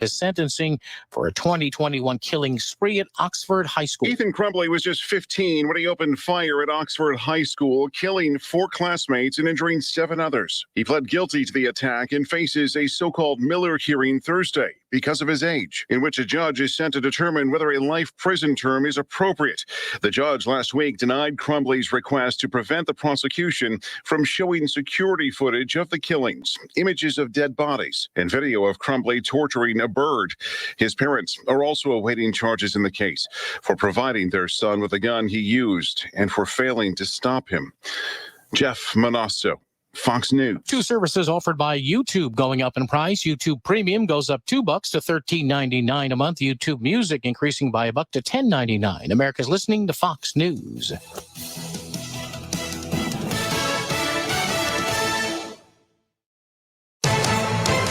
his sentencing for a 2021 killing spree at Oxford High School. Ethan Crumbley was just 15 when he opened fire at Oxford High School, killing 4 classmates and injuring 7 others. He pled guilty to the attack and faces a so-called Miller hearing Thursday because of his age, in which a judge is sent to determine whether a life prison term is appropriate. The judge last week denied Crumbley's request to prevent the prosecution from showing security footage of the killings, images of dead bodies, and video of Crumbley torturing a bird. His parents are also awaiting charges in the case for providing their son with a gun he used and for failing to stop him. Jeff Manasso, Fox News. 2 services offered by YouTube going up in price. YouTube Premium goes up $2 to $13.99 a month. YouTube Music increasing by $1 to $10.99. America's listening to Fox News.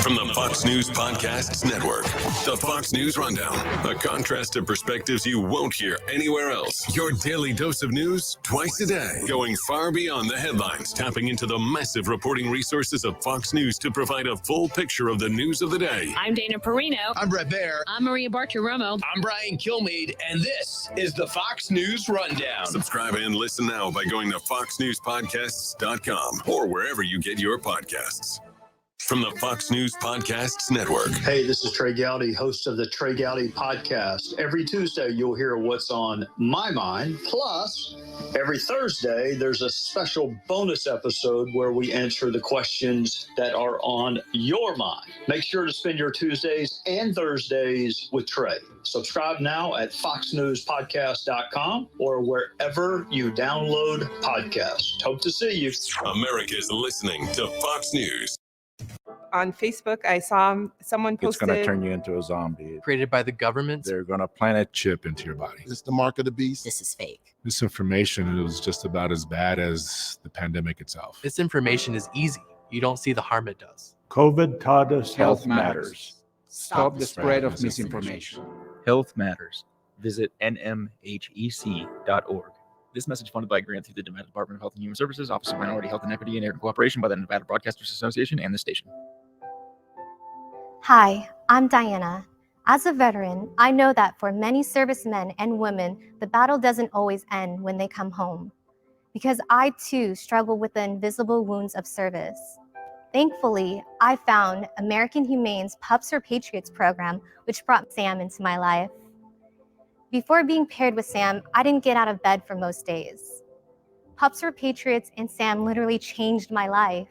From the Fox News Podcasts Network, the Fox News Rundown, a contrast of perspectives you won't hear anywhere else. Your daily dose of news twice a day, going far beyond the headlines, tapping into the massive reporting resources of Fox News to provide a full picture of the news of the day. I'm Dana Perino. I'm Brett Baer. I'm Maria Bartiromo. I'm Brian Kilmeade, and this is the Fox News Rundown. Subscribe and listen now by going to foxnewspodcasts.com or wherever you get your podcasts. From the Fox News Podcasts Network. Hey, this is Trey Gowdy, host of the Trey Gowdy Podcast. Every Tuesday, you'll hear what's on my mind. Plus, every Thursday, there's a special bonus episode where we answer the questions that are on your mind. Make sure to spend your Tuesdays and Thursdays with Trey. Subscribe now at foxnewspodcast.com or wherever you download podcasts. Hope to see you. America's listening to Fox News. On Facebook, I saw someone posted... It's going to turn you into a zombie. Created by the government. They're going to plant a chip into your body. It's the mark of the beast. This is fake. This information is just about as bad as the pandemic itself. This information is easy. You don't see the harm it does. COVID taught us health matters. Stop the spread of misinformation. Health matters. Visit nmhec.org. This message funded by a grant through the Nevada Department of Health and Human Services, Office of Minority Health and Equity, and in cooperation by the Nevada Broadcasters Association and the station. Hi, I'm Diana. As a veteran, I know that for many servicemen and women, the battle doesn't always end when they come home. Because I too struggle with the invisible wounds of service. Thankfully, I found American Humane's Pups for Patriots program, which brought Sam into my life. Before being paired with Sam, I didn't get out of bed for most days. Pups for Patriots and Sam literally changed my life.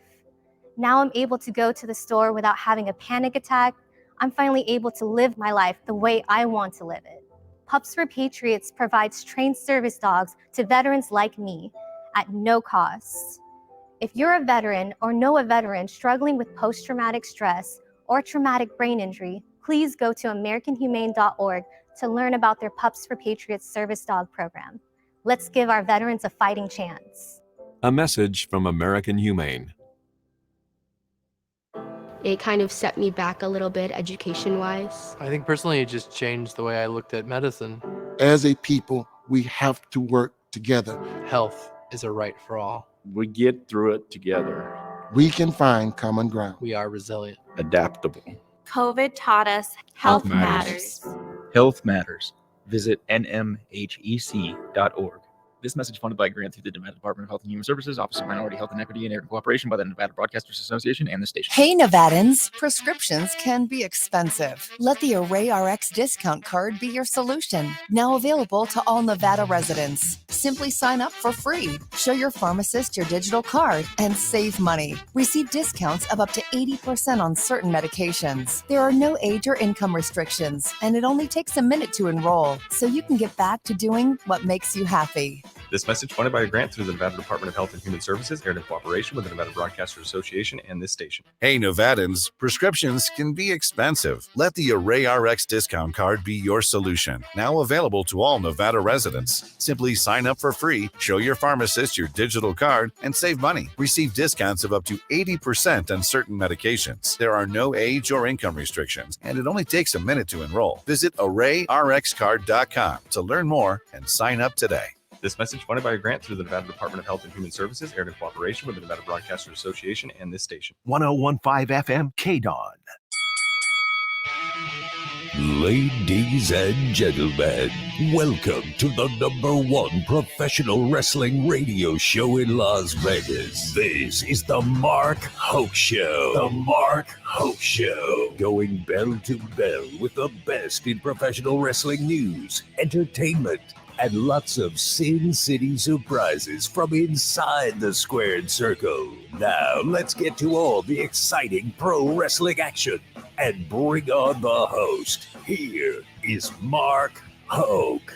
Now I'm able to go to the store without having a panic attack. I'm finally able to live my life the way I want to live it. Pups for Patriots provides trained service dogs to veterans like me at no cost. If you're a veteran or know a veteran struggling with post-traumatic stress or traumatic brain injury, please go to AmericanHumane.org to learn about their Pups for Patriots service dog program. Let's give our veterans a fighting chance. A message from American Humane. It kind of set me back a little bit education-wise. I think personally it just changed the way I looked at medicine. As a people, we have to work together. Health is a right for all. We get through it together. We can find common ground. We are resilient. Adaptable. COVID taught us health matters. Health matters. Visit nmhec.org. This message funded by a grant through the Nevada Department of Health and Human Services, Office of Minority Health and Equity, and in cooperation by the Nevada Broadcasters Association and the station. Hey, Nevadans, prescriptions can be expensive. Let the Array RX discount card be your solution. Now available to all Nevada residents. Simply sign up for free. Show your pharmacist your digital card and save money. Receive discounts of up to 80% on certain medications. There are no age or income restrictions, and it only takes a minute to enroll, so you can get back to doing what makes you happy. This message funded by a grant through the Nevada Department of Health and Human Services, aired in cooperation with the Nevada Broadcasters Association and this station. Hey, Nevadans, prescriptions can be expensive. Let the Array RX discount card be your solution. Now available to all Nevada residents. Simply sign up for free, show your pharmacist your digital card, and save money. Receive discounts of up to 80% on certain medications. There are no age or income restrictions, and it only takes a minute to enroll. Visit ArrayRxCard.com to learn more and sign up today. This message funded by a grant through the Nevada Department of Health and Human Services, aired in cooperation with the Nevada Broadcasters Association and this station. 101.5 FM KDAWN. Ladies and gentlemen, welcome to the #1 professional wrestling radio show in Las Vegas. This is the Mark Hoke Show. The Mark Hoke Show. Going bell to bell with the best in professional wrestling news, entertainment, and lots of Sin City surprises from inside the squared circle. Now, let's get to all the exciting pro wrestling action and bring on the host. Here is Mark Hoke.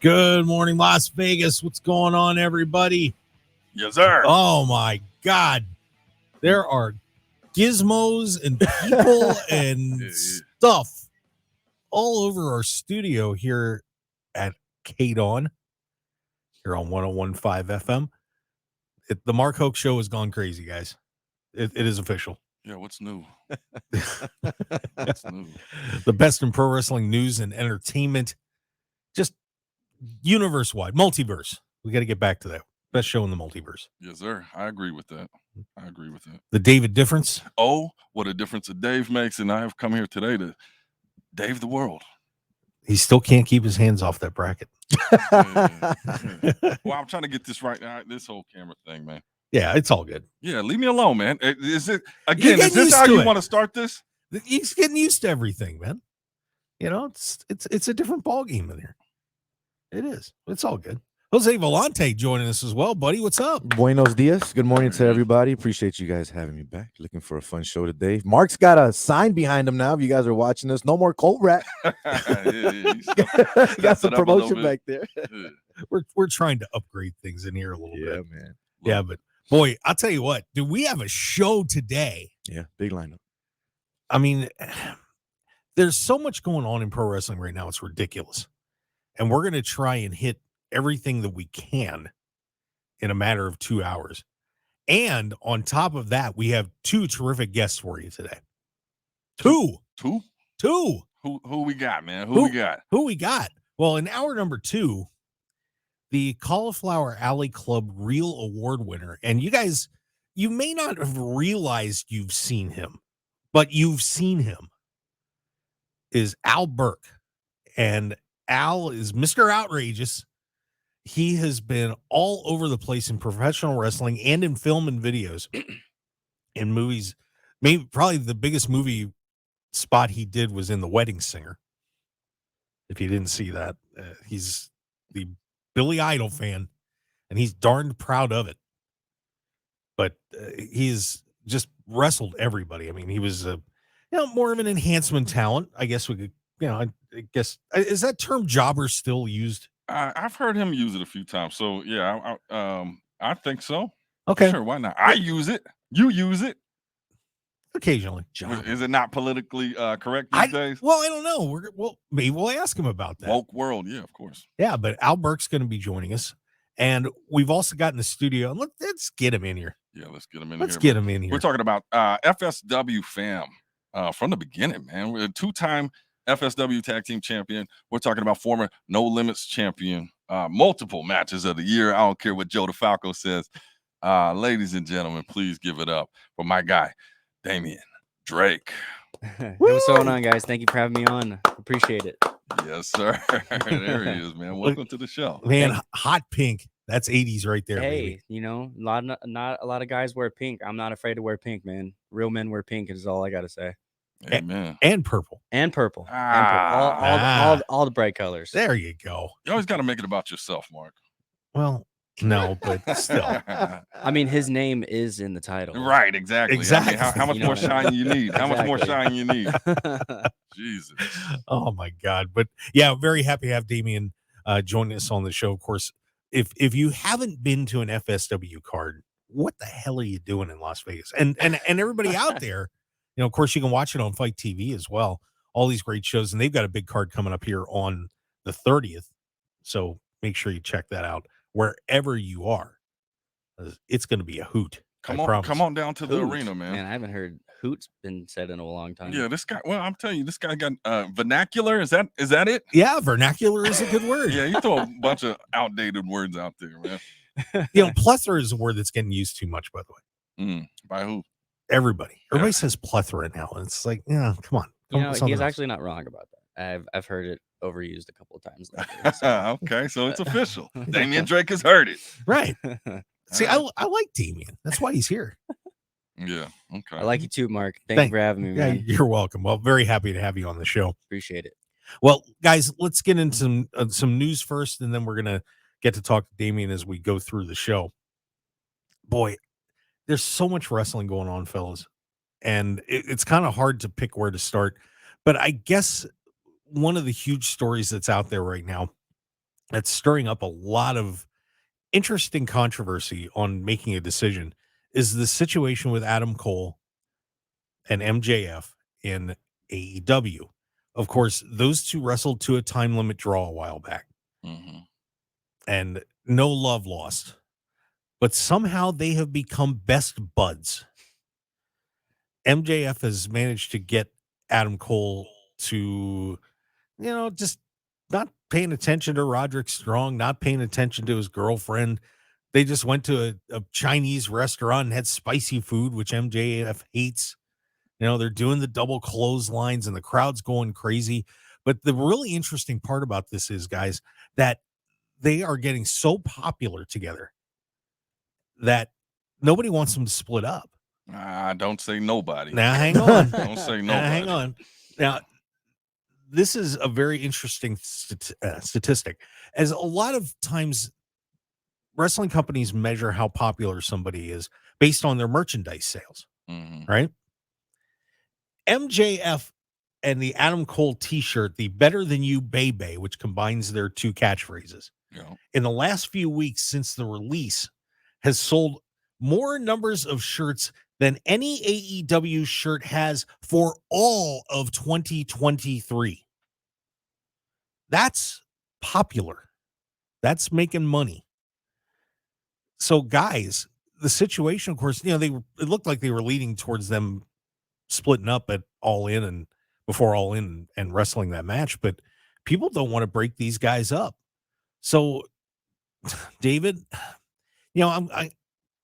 Good morning, Las Vegas. What's going on, everybody? Yes, sir. Oh, my God. There are gizmos and people and stuff all over our studio here at KDAWN here on 101.5 FM. The Mark Hoke Show has gone crazy, guys. It is official. Yeah, what's new? What's new? The best in pro wrestling news and entertainment, just universe-wide, multiverse. We got to get back to that. Best show in the multiverse. Yes, sir. I agree with that. The David difference. Oh, what a difference a Dave makes. And I have come here today to Dave the world. He still can't keep his hands off that bracket. Yeah. Well, I'm trying to get this right now. This whole camera thing, man. Yeah, it's all good. Yeah, leave me alone, man. Is it again? Is this how you want to start this? He's getting used to everything, man. You know, it's a different ball game in here. It is. It's all good. Jose Volonte joining us as well, buddy. What's up? Buenos dias. Good morning to everybody. Appreciate you guys having me back. Looking for a fun show today. Mark's got a sign behind him now. If you guys are watching us, no more Colt Rat. Got some promotion back there. We're trying to upgrade things in here a little bit. Yeah, man. Yeah, but boy, I'll tell you what, dude, we have a show today. Yeah, big lineup. I mean, there's so much going on in pro wrestling right now. It's ridiculous. And we're going to try and hit everything that we can in a matter of 2 hours. And on top of that, we have two terrific guests for you today. Two. Who we got, man? Who we got? Well, in hour number 2, the Cauliflower Alley Club Real Award winner. And you guys, you may not have realized you've seen him, but you've seen him, is Al Burke. And Al is Mr. Outrageous. He has been all over the place in professional wrestling and in film and videos and movies. Maybe probably the biggest movie spot he did was in The Wedding Singer. If you didn't see that, he's the Billy Idol fan, and he's darned proud of it. But he's just wrestled everybody. I mean, he was more of an enhancement talent. I guess we could, I guess, is that term jobber still used? I've heard him use it a few times. So yeah, I think so. Okay, sure. Why not? I use it. You use it occasionally. Is it not politically correct these days? Well, I don't know. Maybe we'll ask him about that. Woke world, yeah, of course. Yeah, but Al Burke's going to be joining us, and we've also got in the studio. And let's get him in here. Yeah, let's get him in. Let's get him in here. We're talking about FSW fam from the beginning, man. We're a 2-time FSW tag team champion. We're talking about former No Limits champion, multiple matches of the year. I don't care what Joe DeFalco says. Ladies and gentlemen, please give it up for my guy, Damian Drake. Hey, what's going on, guys? Thank you for having me on. Appreciate it. Yes, sir. There he is, man. Welcome to the show. Man, hot pink. That's 80s right there. Hey, baby. not a lot of guys wear pink. I'm not afraid to wear pink, man. Real men wear pink is all I got to say. Amen. And purple. And purple. All the bright colors. There you go. You always got to make it about yourself, Mark. Well, no, but still. I mean, his name is in the title. Right, exactly. Exactly. I mean, how much more shine you need? How much more shine you need? Jesus. Oh, my God. But, yeah, very happy to have Damian joining us on the show. Of course, if you haven't been to an FSW card, what the hell are you doing in Las Vegas? And everybody out there, of course, you can watch it on Fight TV as well. All these great shows, and they've got a big card coming up here on the 30th. So make sure you check that out wherever you are. It's going to be a hoot. Come on down to the arena, man. Man, I haven't heard hoot's been said in a long time. Yeah, this guy. Well, I'm telling you, this guy got vernacular. Is that it? Yeah, vernacular is a good word. Yeah, you throw a bunch of outdated words out there, man. Plethora is a word that's getting used too much, by the way. By who? Everybody says plethora now, and it's like, yeah, come on. He's actually not wrong about that. I've heard it overused a couple of times lately. So. Okay, so it's official. Damian Drake has heard it. Right. See, I like Damian. That's why he's here. Yeah. Okay. I like you too, Mark. Thank you for having me, man. You're welcome. Well, very happy to have you on the show. Appreciate it. Well, guys, let's get into some news first, and then we're gonna get to talk to Damian as we go through the show. Boy, there's so much wrestling going on, fellas, and it's kind of hard to pick where to start. But I guess one of the huge stories that's out there right now that's stirring up a lot of interesting controversy on making a decision is the situation with Adam Cole and MJF in AEW. Of course, those two wrestled to a time limit draw a while back. Mm-hmm. And no love lost. But somehow they have become best buds. MJF has managed to get Adam Cole to, just not paying attention to Roderick Strong, not paying attention to his girlfriend. They just went to a Chinese restaurant and had spicy food, which MJF hates. They're doing the double clotheslines and the crowd's going crazy. But the really interesting part about this is, guys, that they are getting so popular together that nobody wants them to split up. Don't say nobody. Now, hang on. Don't say nobody. Now, hang on. Now, this is a very interesting statistic. As a lot of times, wrestling companies measure how popular somebody is based on their merchandise sales, right? MJF and the Adam Cole t-shirt, the Better Than You Baby, which combines their two catchphrases, in the last few weeks since the release, has sold more numbers of shirts than any AEW shirt has for all of 2023. That's popular. That's making money. So, guys, the situation, of course, it looked like they were leading towards them splitting up at All In and before All In and wrestling that match, but people don't want to break these guys up. So, David, I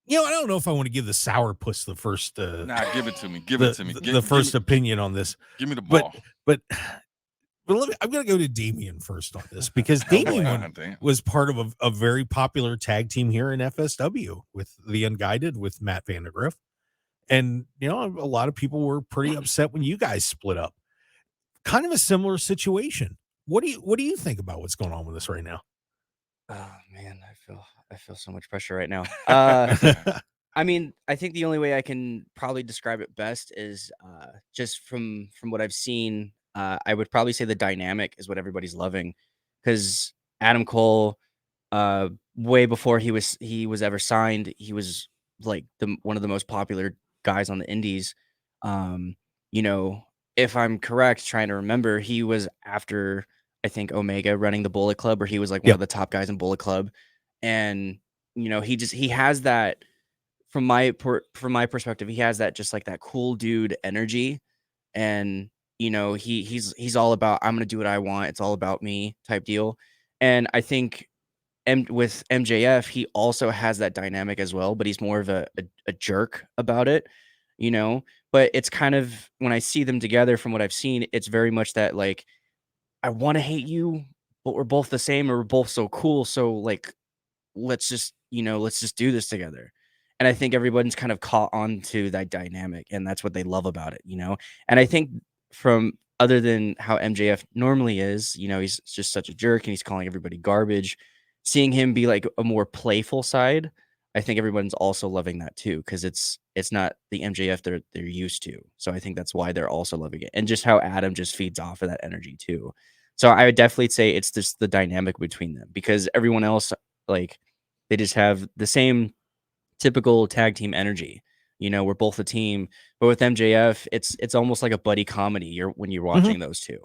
don't know if I want to give the sourpuss the first. Give it to me. Give it to me. The first opinion on this. Give me the ball. But I'm going to go to Damian first on this because Damian was part of a very popular tag team here in FSW with the Unguided with Matt Vandagriff. And, a lot of people were pretty upset when you guys split up. Kind of a similar situation. What do you think about what's going on with this right now? Oh man, I feel so much pressure right now. I mean, I think the only way I can probably describe it best is just from what I've seen. I would probably say the dynamic is what everybody's loving, because Adam Cole, way before he was ever signed, he was like one of the most popular guys on the indies. If I'm correct, trying to remember, he was after, I think, Omega running the Bullet Club, or he was like one of the top guys in Bullet Club. And, he has that, from my perspective, he has that just like that cool dude energy. And, he's all about, I'm going to do what I want. It's all about me type deal. And I think with MJF, he also has that dynamic as well, but he's more of a jerk about it, but it's kind of, when I see them together, from what I've seen, it's very much that, like, I want to hate you, but we're both the same, or we're both so cool. So, like, let's just do this together. And I think everyone's kind of caught on to that dynamic, and that's what they love about it, And I think, from other than how MJF normally is, he's just such a jerk and he's calling everybody garbage, seeing him be like a more playful side, I think everyone's also loving that too, because it's not the MJF they're used to. So I think that's why they're also loving it, and just how Adam just feeds off of that energy too. So I would definitely say it's just the dynamic between them, because everyone else, like, they just have the same typical tag team energy. We're both a team, but with MJF, it's almost like a buddy comedy when you're watching those two.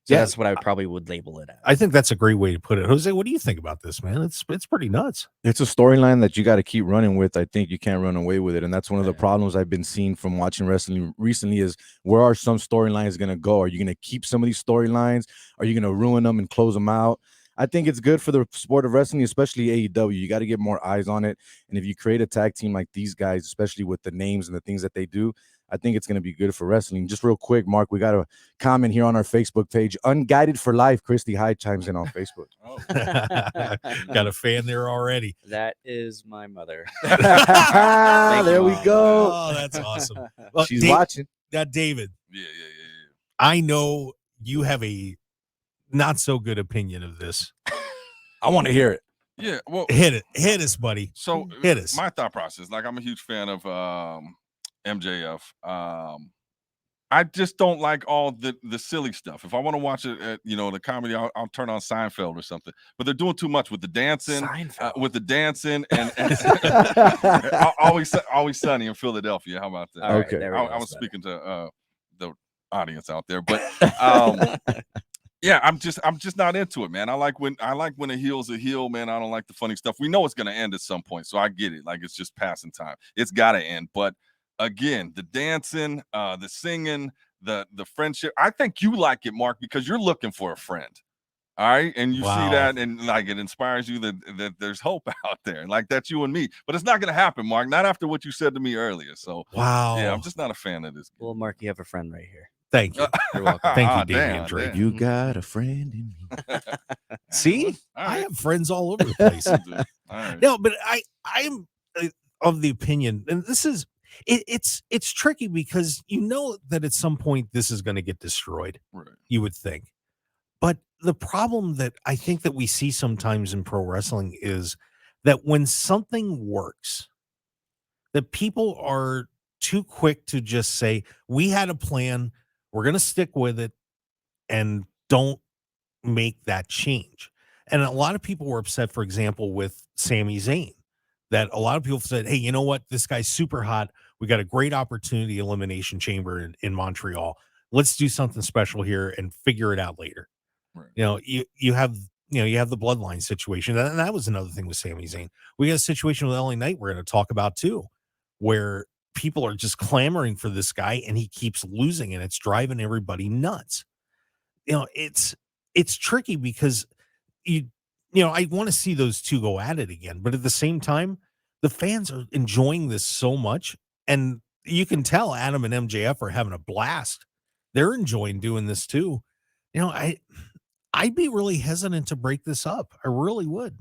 So that's what I probably would label it as. I think that's a great way to put it. Jose, what do you think about this, man? It's pretty nuts. It's a storyline that you got to keep running with. I think you can't run away with it. And that's one of the problems I've been seeing from watching wrestling recently is, where are some storylines going to go? Are you going to keep some of these storylines? Are you going to ruin them and close them out? I think it's good for the sport of wrestling, especially AEW. You got to get more eyes on it. And if you create a tag team like these guys, especially with the names and the things that they do, I think it's going to be good for wrestling. Just real quick, Mark, we got a comment here on our Facebook page. Unguided for Life. Christy Hyde chimes in on Facebook. Got a fan there already. That is my mother. There we go. Oh, that's awesome. Well, She's watching. David. Yeah. I know you have a not so good opinion of this. I want to hear it. Yeah, well, hit us, buddy. So hit us. My thought process, like I'm a huge fan of MJF. I just don't like all the silly stuff. If I want to watch it at, the comedy, I'll turn on Seinfeld or something. But they're doing too much with the dancing, and always Sunny in Philadelphia. How about that? Okay, I was speaking to the audience out there, but yeah, I'm just not into it, man. I like when a heel's a heel, man. I don't like the funny stuff. We know it's gonna end at some point, so I get it. Like it's just passing time. It's gotta end. But again, the dancing, the singing, the friendship. I think you like it, Mark, because you're looking for a friend. All right. And you see that, and like it inspires you that there's hope out there. Like that's you and me. But it's not gonna happen, Mark. Not after what you said to me earlier. So yeah, I'm just not a fan of this. Well, Mark, you have a friend right here. Thank you. You're welcome. Thank you, Damian Drake. You got a friend in me. See, I have friends all over the place. No, but I'm of the opinion, and this is it's tricky because you know that at some point this is going to get destroyed. Right. You would think, but the problem that I think that we see sometimes in pro wrestling is that when something works, that people are too quick to just say, "We had a plan. We're going to stick with it," and don't make that change. And a lot of people were upset, for example, with Sami Zayn, that a lot of people said, hey, you know what? This guy's super hot. We got a great opportunity, Elimination Chamber in Montreal. Let's do something special here and figure it out later. Right. You have the bloodline situation. And that was another thing with Sami Zayn. We got a situation with LA Knight we're going to talk about too, where people are just clamoring for this guy and he keeps losing and it's driving everybody nuts. It's tricky because I want to see those two go at it again, but at the same time, the fans are enjoying this so much, and you can tell Adam and MJF are having a blast. They're enjoying doing this too. I'd be really hesitant to break this up. I really would.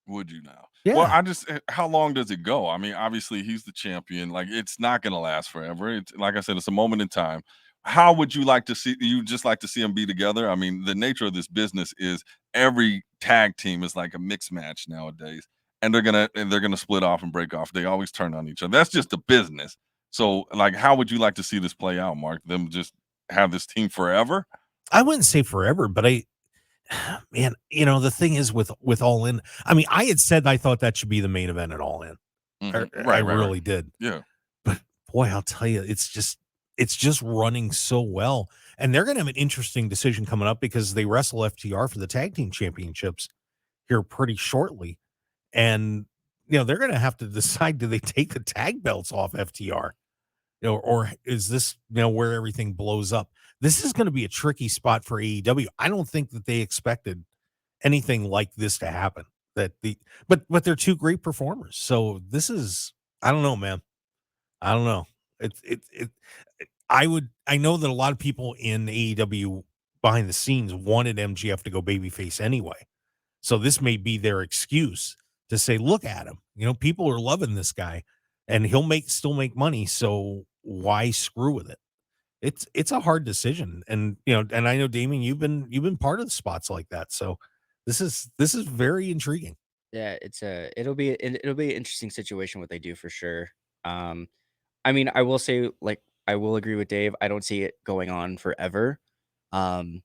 Would you now? Yeah. Well, how long does it go? I mean, obviously he's the champion. Like it's not going to last forever. It's, like I said, it's a moment in time. How would you like to see? You just like to see them be together? I mean, the nature of this business is every tag team is like a mixed match nowadays, and they're gonna split off and break off. They always turn on each other. That's just the business. So, like, how would you like to see this play out, Mark? Them just have this team forever? I wouldn't say forever, but man, the thing is with All In, I mean, I had said I thought that should be the main event at All In. Mm-hmm. I really did. Yeah. But boy, I'll tell you, it's just running so well. And they're going to have an interesting decision coming up because they wrestle FTR for the tag team championships here pretty shortly. And, they're going to have to decide, do they take the tag belts off FTR? Or is this, where everything blows up? This is going to be a tricky spot for AEW. I don't think that they expected anything like this to happen. But they're two great performers. So this is, I don't know, man. I don't know. I know that a lot of people in AEW behind the scenes wanted MJF to go babyface anyway. So this may be their excuse to say, look at him. People are loving this guy and he'll still make money. So why screw with it? It's a hard decision. And, and I know, Damien, you've been part of the spots like that. So this is very intriguing. Yeah, it'll be an interesting situation what they do for sure. I mean, I will say, like, I will agree with Dave. I don't see it going on forever. There's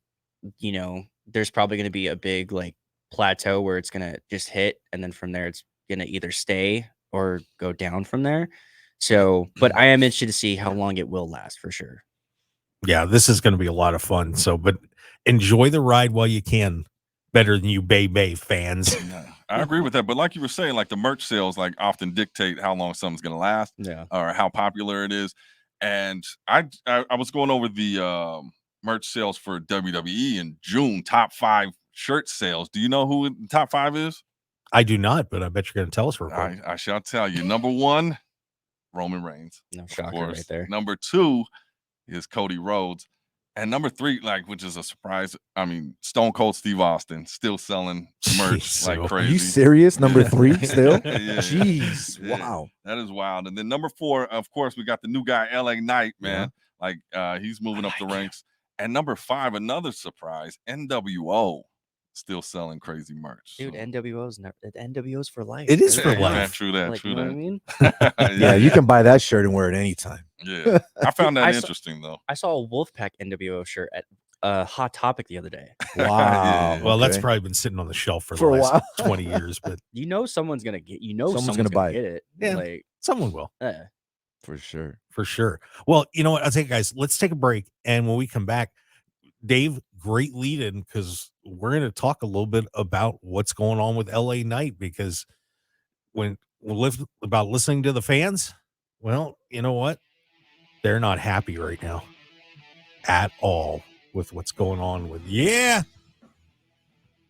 probably going to be a big like plateau where it's going to just hit. And then from there, it's going to either stay or go down from there. So, but I am interested to see how long it will last for sure. Yeah, this is going to be a lot of fun. So, but enjoy the ride while you can. Better than you Bay fans. Yeah, I agree with that. But like you were saying, like the merch sales like often dictate how long something's going to last, or how popular it is. And I was going over the merch sales for WWE in June, top 5 shirt sales. Do you know who the top 5 is? I do not, but I bet you're going to tell us. I shall tell you. Number 1, Roman Reigns. No of shocker course. right there. Number 2 is Cody Rhodes. And number 3, which is a surprise, Stone Cold Steve Austin still selling merch Jeez, like are crazy. you serious? Number 3 still? Yeah. Jeez, Yeah. wow. That is wild. And then number 4, of course, we got the new guy, LA Knight, man. He's moving up the ranks. And number 5, another surprise, NWO still selling crazy merch. Dude, NWO's for life. It is dude. for Yeah, life. true that, Like, true you know that. what I mean? Yeah, you can buy that shirt and wear it anytime. Yeah. I found that I saw- interesting, though. I saw a Wolfpack NWO shirt at Hot Topic the other day. Wow. Well, that's okay. probably been sitting on the shelf for For the a last while. 20 years, but You know someone's gonna get. Someone's gonna buy it. get it. Yeah. Like, someone will. For sure. For sure. Well, you know what? I'll tell you guys, let's take a break. And when we come back, Dave, great lead in because we're going to talk a little bit about what's going on with LA Knight because when we live about listening to the fans, well, you know what? They're not happy right now at all with what's going on with,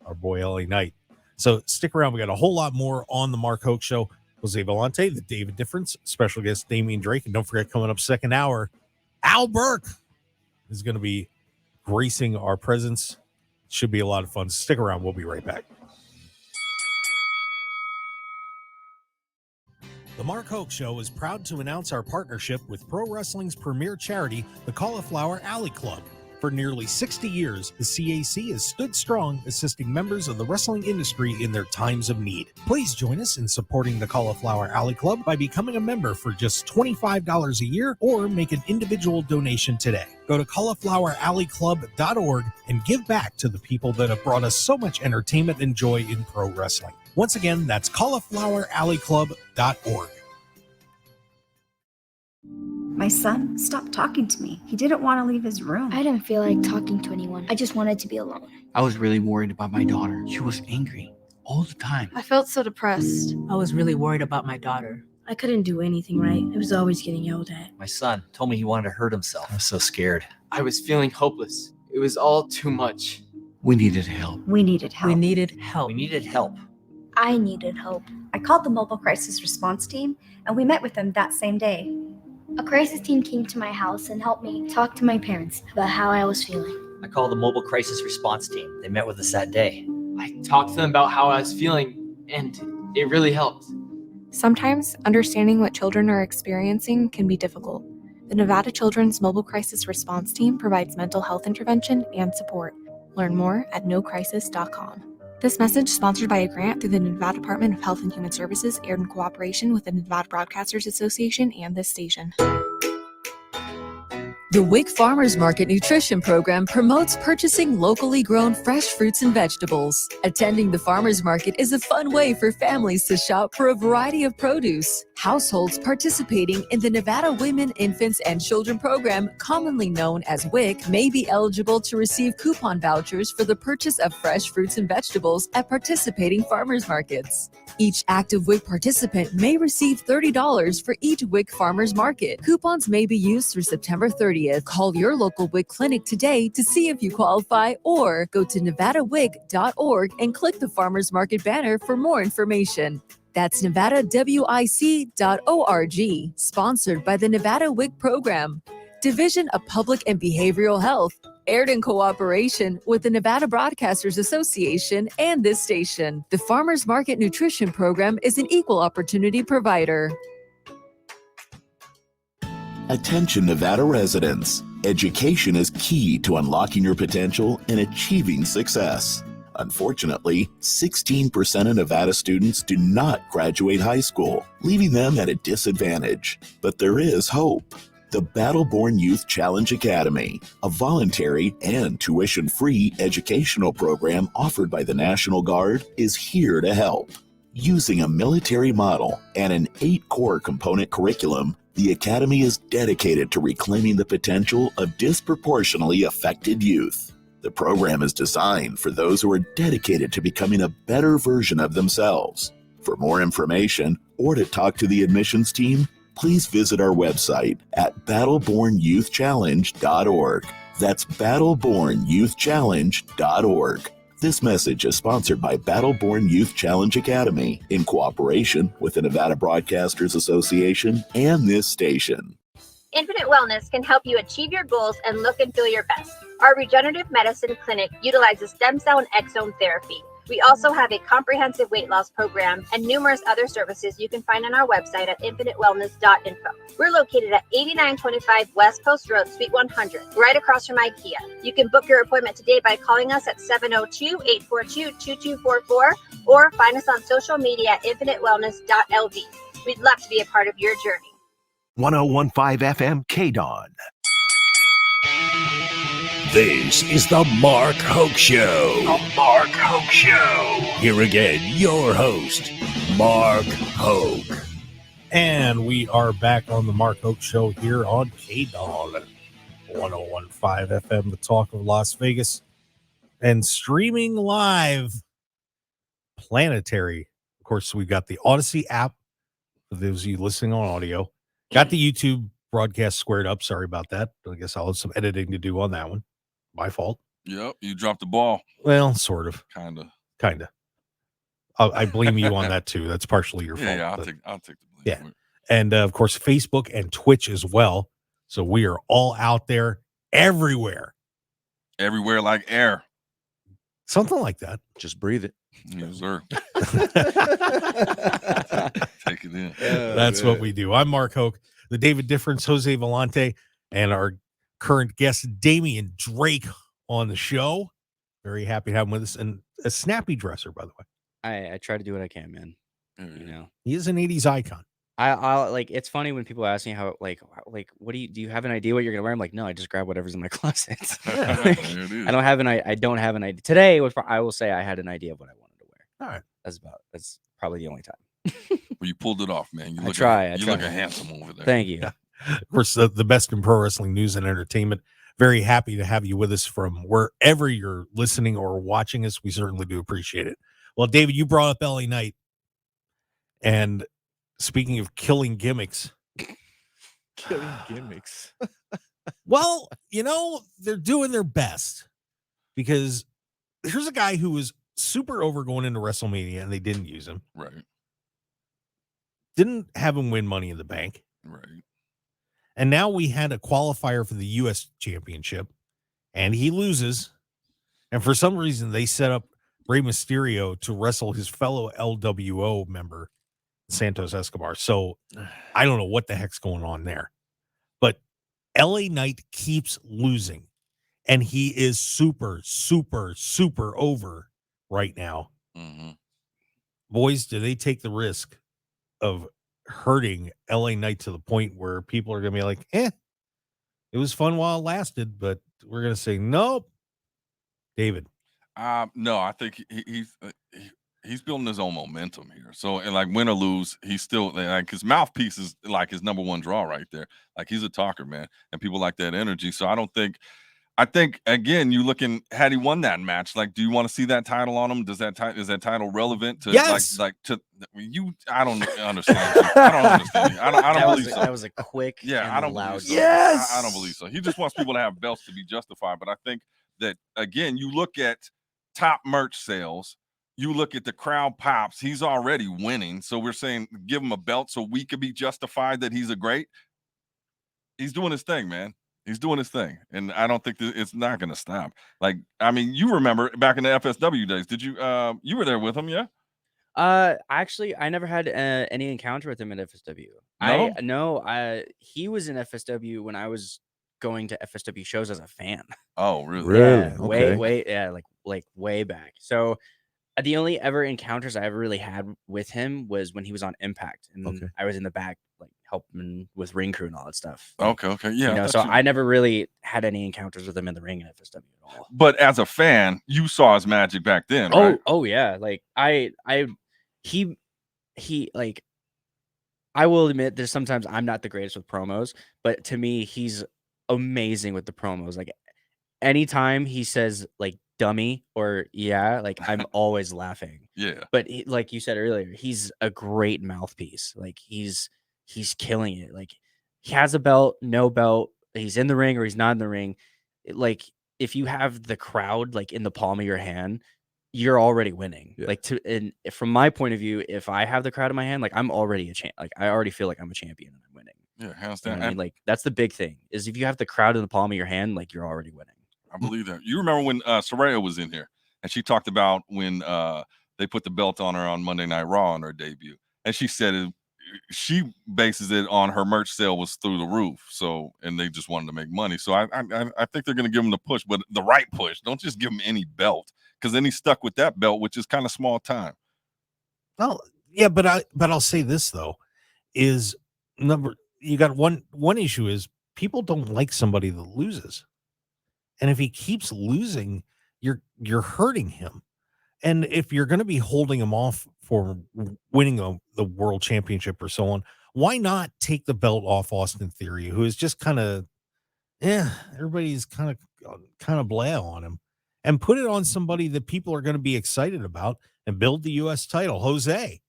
our boy LA Knight. So stick around. We got a whole lot more on the Mark Hoke Show. Jose Volonte, the David Difference, special guest Damian Drake. And don't forget, coming up second hour, Al Burke is going to be gracing our presence. Should be a lot of fun. Stick around. We'll be right back. The Mark Hoke Show is proud to announce our partnership with pro wrestling's premier charity, the Cauliflower Alley Club. For nearly 60 years, the CAC has stood strong, assisting members of the wrestling industry in their times of need. Please join us in supporting the Cauliflower Alley Club by becoming a member for just $25 a year or make an individual donation today. Go to caulifloweralleyclub.org and give back to the people that have brought us so much entertainment and joy in pro wrestling. Once again, that's caulifloweralleyclub.org. My son stopped talking to me. He didn't want to leave his room. I didn't feel like talking to anyone. I just wanted to be alone. I was really worried about my daughter. She was angry all the time. I felt so depressed. I was really worried about my daughter. I couldn't do anything right. I was always getting yelled at. My son told me he wanted to hurt himself. I was so scared. I was feeling hopeless. It was all too much. We needed help. We needed help. We needed help. We needed help. I needed help. I called the mobile crisis response team and we met with them that same day. A crisis team came to my house and helped me talk to my parents about how I was feeling. I called the mobile crisis response team. They met with us that day. I talked to them about how I was feeling, and it really helped. Sometimes understanding what children are experiencing can be difficult. The Nevada Children's Mobile Crisis Response Team provides mental health intervention and support. Learn more at nocrisis.com. This message, sponsored by a grant through the Nevada Department of Health and Human Services, aired in cooperation with the Nevada Broadcasters Association and this station. The Wick Farmers Market Nutrition Program promotes purchasing locally grown fresh fruits and vegetables. Attending the farmers market is a fun way for families to shop for a variety of produce. Households participating in the Nevada Women, Infants, and Children Program, commonly known as WIC, may be eligible to receive coupon vouchers for the purchase of fresh fruits and vegetables at participating farmers markets. Each active WIC participant may receive $30 for each WIC farmers market. Coupons may be used through September 30th. Call your local WIC clinic today to see if you qualify, or go to nevadawic.org and click the farmers market banner for more information. That's nevadawic.org, sponsored by the Nevada WIC Program, Division of Public and Behavioral Health, aired in cooperation with the Nevada Broadcasters Association and this station. The Farmers Market Nutrition Program is an equal opportunity provider. Attention Nevada residents. Education is key to unlocking your potential and achieving success. Unfortunately, 16% of Nevada students do not graduate high school, leaving them at a disadvantage. But there is hope. The Battleborn Youth Challenge Academy, a voluntary and tuition-free educational program offered by the National Guard, is here to help. Using a military model and an 8-core component curriculum, the Academy is dedicated to reclaiming the potential of disproportionately affected youth. The program is designed for those who are dedicated to becoming a better version of themselves. For more information or to talk to the admissions team, please visit our website at battlebornyouthchallenge.org. That's battlebornyouthchallenge.org. This message is sponsored by Battleborn Youth Challenge Academy in cooperation with the Nevada Broadcasters Association and this station. Infinite Wellness can help you achieve your goals and look and feel your best. Our regenerative medicine clinic utilizes stem cell and exome therapy. We also have a comprehensive weight loss program and numerous other services you can find on our website at infinitewellness.info. We're located at 8925 West Post Road, Suite 100, right across from IKEA. You can book your appointment today by calling us at 702-842-2244 or find us on social media at infinitewellness.lv. We'd love to be a part of your journey. 101.5 FM KDAWN. This is the Mark Hoke Show. The Mark Hoke Show. Here again, your host, Mark Hoke. And we are back on the Mark Hoke Show here on KDAWN 101.5 FM, the talk of Las Vegas, and streaming live planetary. Of course, we've got the Odyssey app for those of you listening on audio. Got the YouTube broadcast squared up. Sorry about that. I guess I'll have some editing to do on that one. My fault. Yep, you dropped the ball. Well, sort of. Kind of. I blame you on that too. That's partially your fault. Yeah, I'll take the blame. Yeah. And of course, Facebook and Twitch as well. So we are all out there everywhere. Everywhere like air. Something like that. Just breathe it. Yes, sir. Take it in. That's what we do. I'm Mark Hoke, the David Difference, Jose Volonte, and our current guest, Damian Drake, on the show. Very happy to have him with us. And a snappy dresser, by the way. I try to do what I can, man. You know, he is an 80s icon. I like, it's funny when people ask me how, like, what do you have an idea what you're going to wear? I'm like, no, I just grab whatever's in my closet. I don't have an idea. Today I will say I had an idea of what I wanted to wear. All right. That's probably the only time. Well, you pulled it off, man. You look handsome over there. Thank you. Yeah. Of course, the best in pro wrestling news and entertainment. Very happy to have you with us from wherever you're listening or watching us. We certainly do appreciate it. Well, David, you brought up LA Knight. And speaking of killing gimmicks. Well, you know, they're doing their best. Because here's a guy who was super over going into WrestleMania and they didn't use him. Right. Didn't have him win Money in the Bank. Right. And now we had a qualifier for the U.S. Championship, and he loses. And for some reason, they set up Rey Mysterio to wrestle his fellow LWO member, Santos Escobar. So I don't know what the heck's going on there. But LA Knight keeps losing, and he is super, super, super over right now. Mm-hmm. Boys, do they take the risk of hurting LA Knight to the point where people are going to be like, it was fun while it lasted, but we're going to say, nope. David. No, I think he's building his own momentum here. So, and like win or lose, he's still like his mouthpiece is like his number one draw right there. Like he's a talker, man, and people like that energy. So I think again, you looking had he won that match, like, do you want to see that title on him? Is that title relevant to like to you? I don't understand. I don't understand. I don't believe so. That was a quick, I don't loud. believe so. Yes, I don't believe so. He just wants people to have belts to be justified. But I think that again, you look at top merch sales. You look at the crowd pops. He's already winning. So we're saying give him a belt so we could be justified that he's a great. He's doing his thing, man. He's doing his thing. And I don't think it's not going to stop. Like, I mean, you remember back in the FSW days, did you, you were there with him, yeah? Actually, I never had any encounter with him at FSW. No? He was in FSW when I was going to FSW shows as a fan. Oh, really? Really? Yeah, like way back. So the only ever encounters I ever really had with him was when he was on Impact, and I was in the back, like helping with ring crew and all that stuff. Okay, yeah. You know, so I never really had any encounters with him in the ring at FSW at all. But as a fan, you saw his magic back then, right? Oh yeah. Like he like, I will admit there's sometimes I'm not the greatest with promos, but to me, he's amazing with the promos. Like anytime he says like dummy or like I'm always laughing. Yeah. But like you said earlier, he's a great mouthpiece. Like he's killing it. Like he has a belt, no belt, he's in the ring or he's not in the ring. Like if you have the crowd like in the palm of your hand, you're already winning. Yeah. Like and from my point of view, if I have the crowd in my hand, like I'm already a champ. Like I already feel like I'm a champion and I'm winning. Yeah, hands You know down. what I mean? Like that's the big thing is if you have the crowd in the palm of your hand, like you're already winning. I believe that. You remember when Saraya was in here and she talked about when they put the belt on her on Monday Night Raw on her debut, and she said she bases it on her merch sale was through the roof. So, and they just wanted to make money. So I think they're going to give him the push, but the right push. Don't just give him any belt, because then he's stuck with that belt, which is kind of small time. Well, yeah, but I'll say this though, is you got one issue is people don't like somebody that loses. And if he keeps losing, you're hurting him. And if you're going to be holding him off for winning the world championship or so on, why not take the belt off Austin Theory, who is just kind of, everybody's kind of blah on him, and put it on somebody that people are going to be excited about and build the U.S. title. Jose,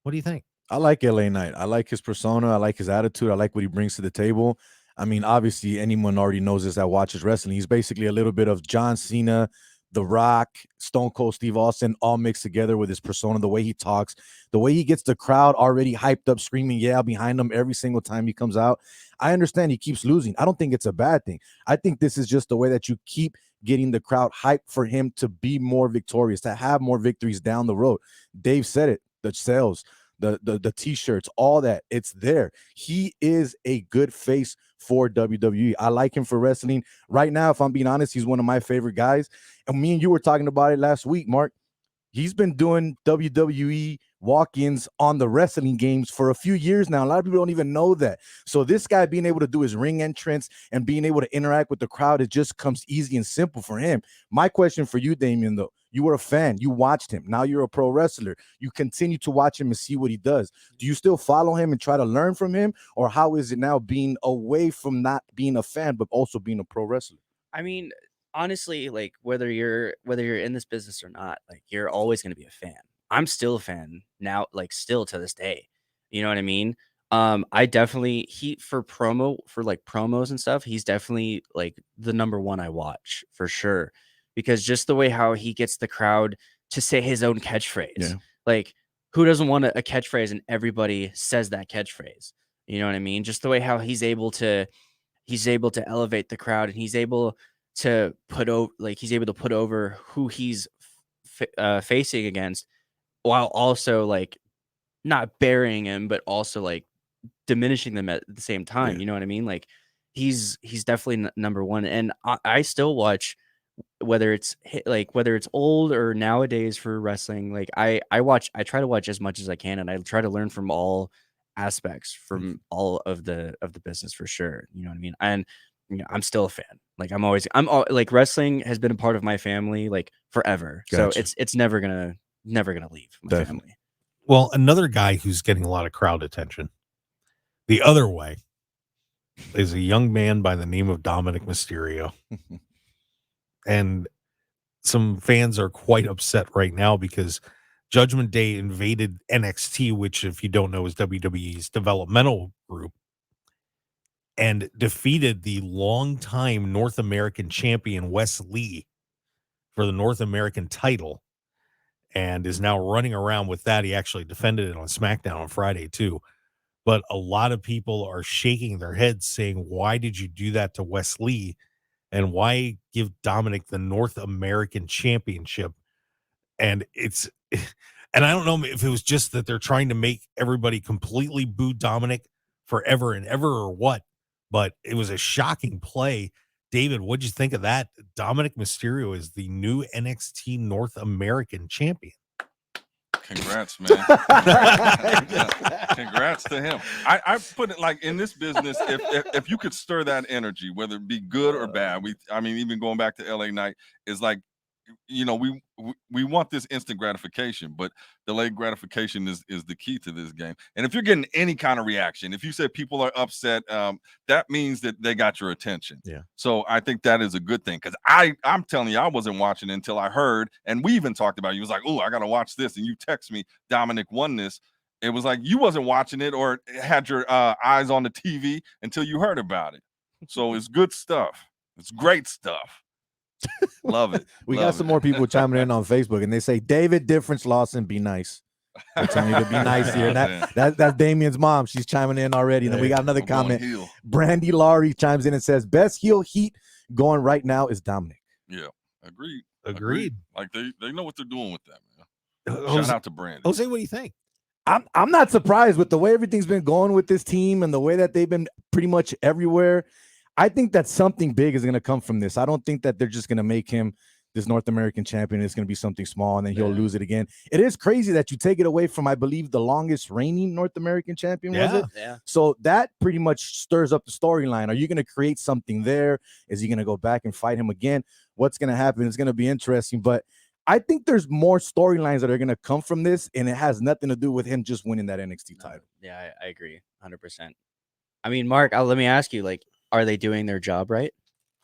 what do you think? I like LA Knight. I like his persona. I like his attitude. I like what he brings to the table. I mean, obviously, anyone already knows this that watches wrestling. He's basically a little bit of John Cena, The Rock, Stone Cold Steve Austin, all mixed together with his persona, the way he talks, the way he gets the crowd already hyped up, screaming, yeah, behind him every single time he comes out. I understand he keeps losing. I don't think it's a bad thing. I think this is just the way that you keep getting the crowd hyped for him to be more victorious, to have more victories down the road. Dave said it, the sales, the t-shirts, all that, it's there. He is a good face for WWE. I like him for wrestling right now. If I'm being honest, he's one of my favorite guys. And me and you were talking about it last week, Mark. He's been doing WWE walk-ins on the wrestling games for a few years now. A lot of people don't even know that. So this guy being able to do his ring entrance and being able to interact with the crowd, it just comes easy and simple for him. My question for you, Damian, though, you were a fan. You watched him. Now you're a pro wrestler. You continue to watch him and see what he does. Do you still follow him and try to learn from him? Or how is it now being away from not being a fan, but also being a pro wrestler? I mean, honestly, like whether you're in this business or not, like you're always going to be a fan. I'm still a fan now, like still to this day. You know what I mean? I definitely for promos and stuff, he's definitely like the number one I watch for sure, because just the way how he gets the crowd to say his own catchphrase. Yeah. Like who doesn't want a catchphrase and everybody says that catchphrase? You know what I mean? Just the way how he's able to elevate the crowd, and he's able to put over who he's facing against, while also like not burying him, but also like diminishing them at the same time. Yeah. You know what I mean? Like he's definitely number one. And I still watch, whether it's old or nowadays for wrestling. Like I try to watch as much as I can, and I try to learn from all aspects from all of the business for sure. You know what I mean? And you know, I'm still a fan. Like like wrestling has been a part of my family like forever. Gotcha. So it's never gonna leave my family. Well, another guy who's getting a lot of crowd attention the other way is a young man by the name of Dominik Mysterio. And some fans are quite upset right now because Judgment Day invaded NXT, which, if you don't know, is WWE's developmental group, and defeated the longtime North American champion Wes Lee for the North American title, and is now running around with that. He actually defended it on SmackDown on Friday too. But a lot of people are shaking their heads saying, why did you do that to Wes Lee? And why give Dominik the North American championship? And and I don't know if it was just that they're trying to make everybody completely boo Dominik forever and ever or what, but it was a shocking play. David, what'd you think of that? Dominik Mysterio is the new NXT North American champion. Congrats, man. Congrats to him. I put it like, in this business, if you could stir that energy, whether it be good or bad, even going back to LA Knight, is like, you know, we want this instant gratification, but delayed gratification is the key to this game. And if you're getting any kind of reaction, if you said people are upset, that means that they got your attention. Yeah. So I think that is a good thing, because I'm telling you, I wasn't watching until I heard, and we even talked about it. You was like, oh, I gotta watch this, and you text me, Dominik won this. It was like you wasn't watching it or had your eyes on the TV until you heard about it. So it's good stuff. It's great stuff. Love it. We Love got some it. more people chiming in on Facebook, and they say, David Difference Lawson, be nice. They're telling you to be nice here. And that's Damian's mom. She's chiming in already. And then we got another comment. Brandy Laurie chimes in and says, best heel heat going right now is Dominik. Yeah, agreed. Like they know what they're doing with that, man. Shout out to Brandy. Jose, what do you think? I'm not surprised with the way everything's been going with this team and the way that they've been pretty much everywhere. I think that something big is going to come from this. I don't think that they're just going to make him this North American champion. It's going to be something small, and then he'll lose it again. It is crazy that you take it away from, I believe, the longest reigning North American champion, was it? Yeah. So that pretty much stirs up the storyline. Are you going to create something there? Is he going to go back and fight him again? What's going to happen? It's going to be interesting, but I think there's more storylines that are going to come from this, and it has nothing to do with him just winning that NXT title. Yeah, I agree 100%. I mean, Mark, let me ask you, like, are they doing their job right?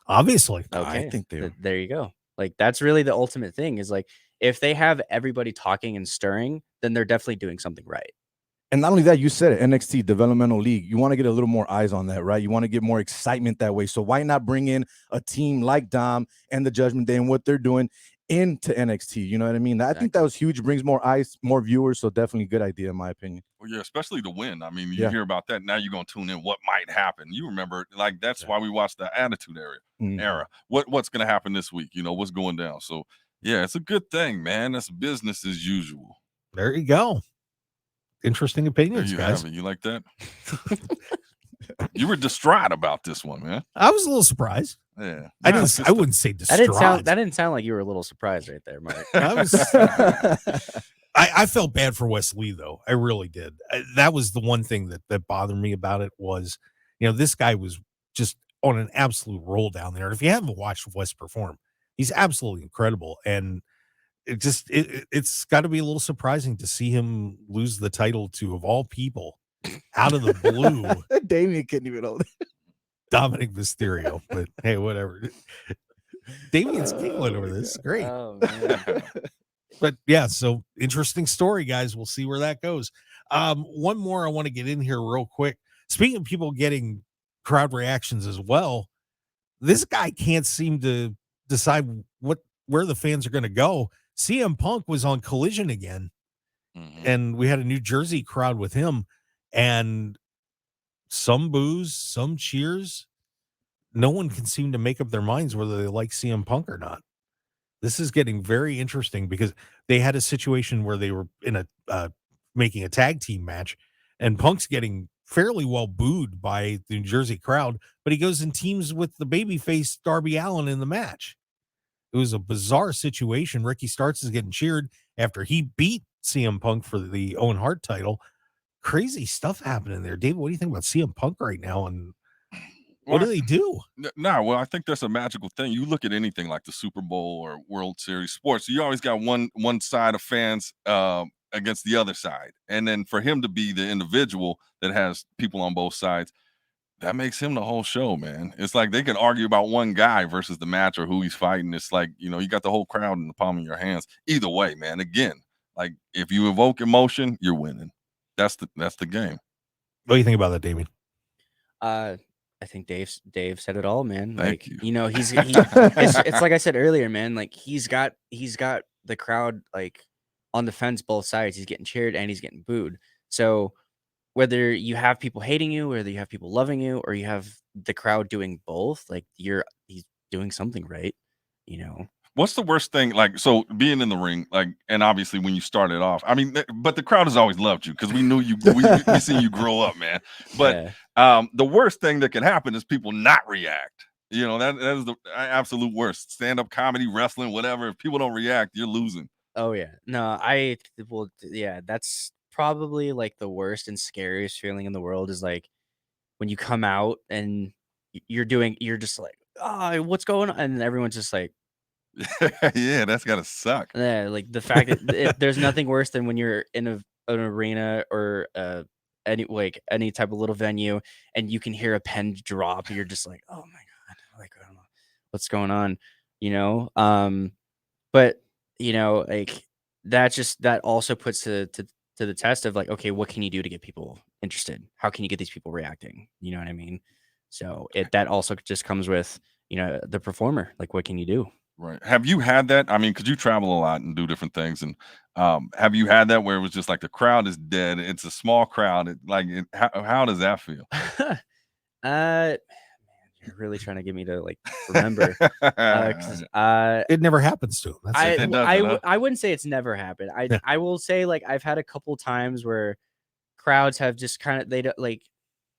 Obviously. I think they are. There you go. Like, that's really the ultimate thing, is like, if they have everybody talking and stirring, then they're definitely doing something right. And not only that, you said it, NXT Developmental League. You want to get a little more eyes on that, right? You want to get more excitement that way. So why not bring in a team like Dom and the Judgment Day and what they're doing into NXT? You know what I mean? I think that was huge. Brings more eyes, more viewers. So definitely a good idea, in my opinion. Well, yeah, especially to win. I mean, you hear about that. Now you're going to tune in what might happen. You remember, like, that's why we watched the Attitude Era. What's going to happen this week? You know, what's going down. So, yeah, it's a good thing, man. That's business as usual. There you go. Interesting opinions, there you guys. have it. You like that? You were distraught about this one, man. I was a little surprised. Yeah, I wouldn't say distraught. That didn't sound like you were a little surprised right there, Mark. I felt bad for Wes Lee, though. I really did. That was the one thing that bothered me about it was, you know, this guy was just on an absolute roll down there. And if you haven't watched Wes perform, he's absolutely incredible. And it's got to be a little surprising to see him lose the title to, of all people, out of the blue. Damian couldn't even hold it. Dominik Mysterio, but hey, whatever. Damian's giggling over this. Great. Oh, man. But yeah, so interesting story, guys. We'll see where that goes. One more I want to get in here real quick. Speaking of people getting crowd reactions as well, this guy can't seem to decide where the fans are going to go. CM Punk was on Collision again, and we had a New Jersey crowd with him, and some boos, some cheers. No one can seem to make up their minds whether they like CM Punk or not. This is getting very interesting because they had a situation where they were in making a tag team match, and Punk's getting fairly well booed by the New Jersey crowd, but he goes and teams with the babyface Darby Allin in the match. It was a bizarre situation. Ricky Starks is getting cheered after he beat CM Punk for the Owen Hart title. Crazy stuff happening there. Dave, what do you think about CM Punk right now? And what do they do? Well, I think that's a magical thing. You look at anything like the Super Bowl or World Series sports, you always got one side of fans against the other side. And then for him to be the individual that has people on both sides, that makes him the whole show, man. It's like they can argue about one guy versus the match or who he's fighting. It's like, you know, you got the whole crowd in the palm of your hands. Either way, man. Again, like if you evoke emotion, you're winning. That's the game. What do you think about that, Damian? I think Dave said it all, man. Thank you. You know, it's like I said earlier, man. Like he's got the crowd like on the fence both sides. He's getting cheered and he's getting booed. So whether you have people hating you, whether you have people loving you, or you have the crowd doing both, like he's doing something right, you know. What's the worst thing? Like, so being in the ring, like, and obviously when you started off, I mean, but the crowd has always loved you because we knew you, we seen you grow up, man. But the worst thing that can happen is people not react. You know, that is the absolute worst. Stand-up comedy, wrestling, whatever. If people don't react, you're losing. Oh yeah, no, that's probably like the worst and scariest feeling in the world is like when you come out and you're just like, oh, what's going on? And everyone's just like, yeah, that's gotta suck. Yeah, like the fact that there's nothing worse than when you're in an arena or any type of little venue and you can hear a pen drop. You're just like, oh my god, like I don't know what's going on, you know. But you know, like that also puts to the test of like, okay, what can you do to get people interested? How can you get these people reacting? You know what I mean? So that also just comes with, you know, the performer. Like, what can you do? Right. Have you had that? I mean, because you travel a lot and do different things, and have you had that where it was just like the crowd is dead? It's a small crowd. How does that feel? You're really trying to get me to like remember. It never happens to him. That's the thing. I wouldn't say it's never happened. I will say like I've had a couple times where crowds have just kind of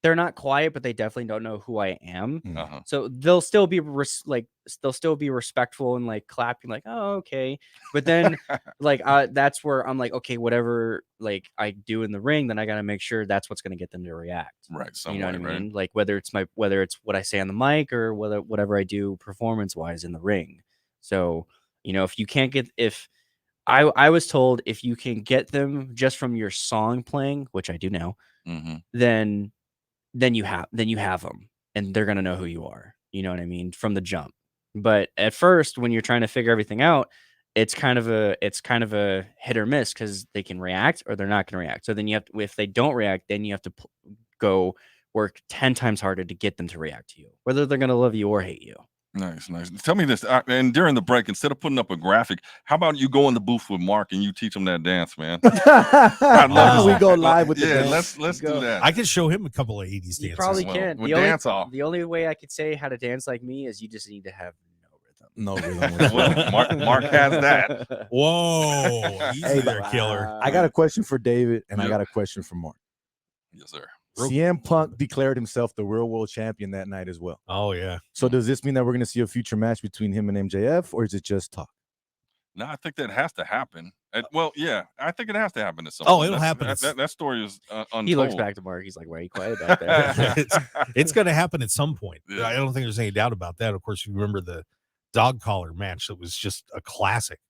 they're not quiet, but they definitely don't know who I am. So they'll still be respectful and like clapping, like, oh, okay. But then that's where I'm like, okay, whatever like I do in the ring, then I gotta make sure that's what's gonna get them to react. Right. You know what I mean? Like whether it's what I say on the mic or whatever I do performance wise in the ring. So, if you can't get I was told if you can get them just from your song playing, which I do now, then you have them and they're going to know who you are. You know what I mean? From the jump. But at first, when you're trying to figure everything out, it's kind of a hit or miss because they can react or they're not going to react. So then if they don't react, then you have to go work 10 times harder to get them to react to you, whether they're going to love you or hate you. Nice. Tell me this, and during the break, instead of putting up a graphic, how about you go in the booth with Mark and you teach him that dance, man? I'd love to we go live with the yeah. dance. Let's do that. I can show him a couple of 80s dances. You probably can. With dance off. The only way I could say how to dance like me is you just need to have no rhythm. Mark has that. Whoa, easy there, killer. I got a question for David, and I got a question for Mark. Yes, sir. CM Punk declared himself the real world champion that night as well. Oh, yeah. So does this mean that we're going to see a future match between him and MJF, or is it just talk? No, I think that has to happen. Well, yeah, I think it has to happen at some Oh, point. it'll happen. That story is untold. He looks back to Mark. He's like, why are you quiet about that? It's going to happen at some point. Yeah. I don't think there's any doubt about that. Of course, you remember the dog collar match that was just a classic.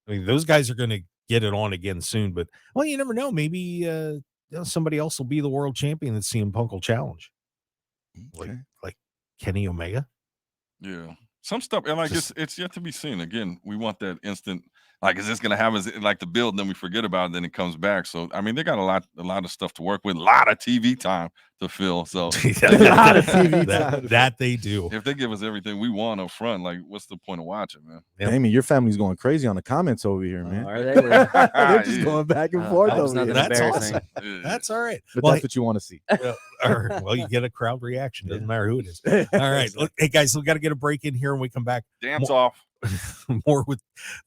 I mean, those guys are going to get it on again soon, but, well, you never know. Maybe somebody else will be the world champion that CM Punk will challenge. Like Kenny Omega. Yeah. Some stuff, and like it's yet to be seen. Again, we want that instant. Like, is this going to happen? Is it like the build, and then we forget about it, then it comes back. So, I mean, they got a lot of stuff to work with, a lot of TV time to fill. So, a lot of TV time. That they do. If they give us everything we want up front, like, what's the point of watching, man? Amy, your family's going crazy on the comments over here, man. Are they? They're just going back and forth over here. That's awesome. That's all right. But that's what you want to see. Well, you get a crowd reaction. Doesn't matter who it is. All right. Look, hey, guys, we got to get a break in here, and we come back. Dance off. More with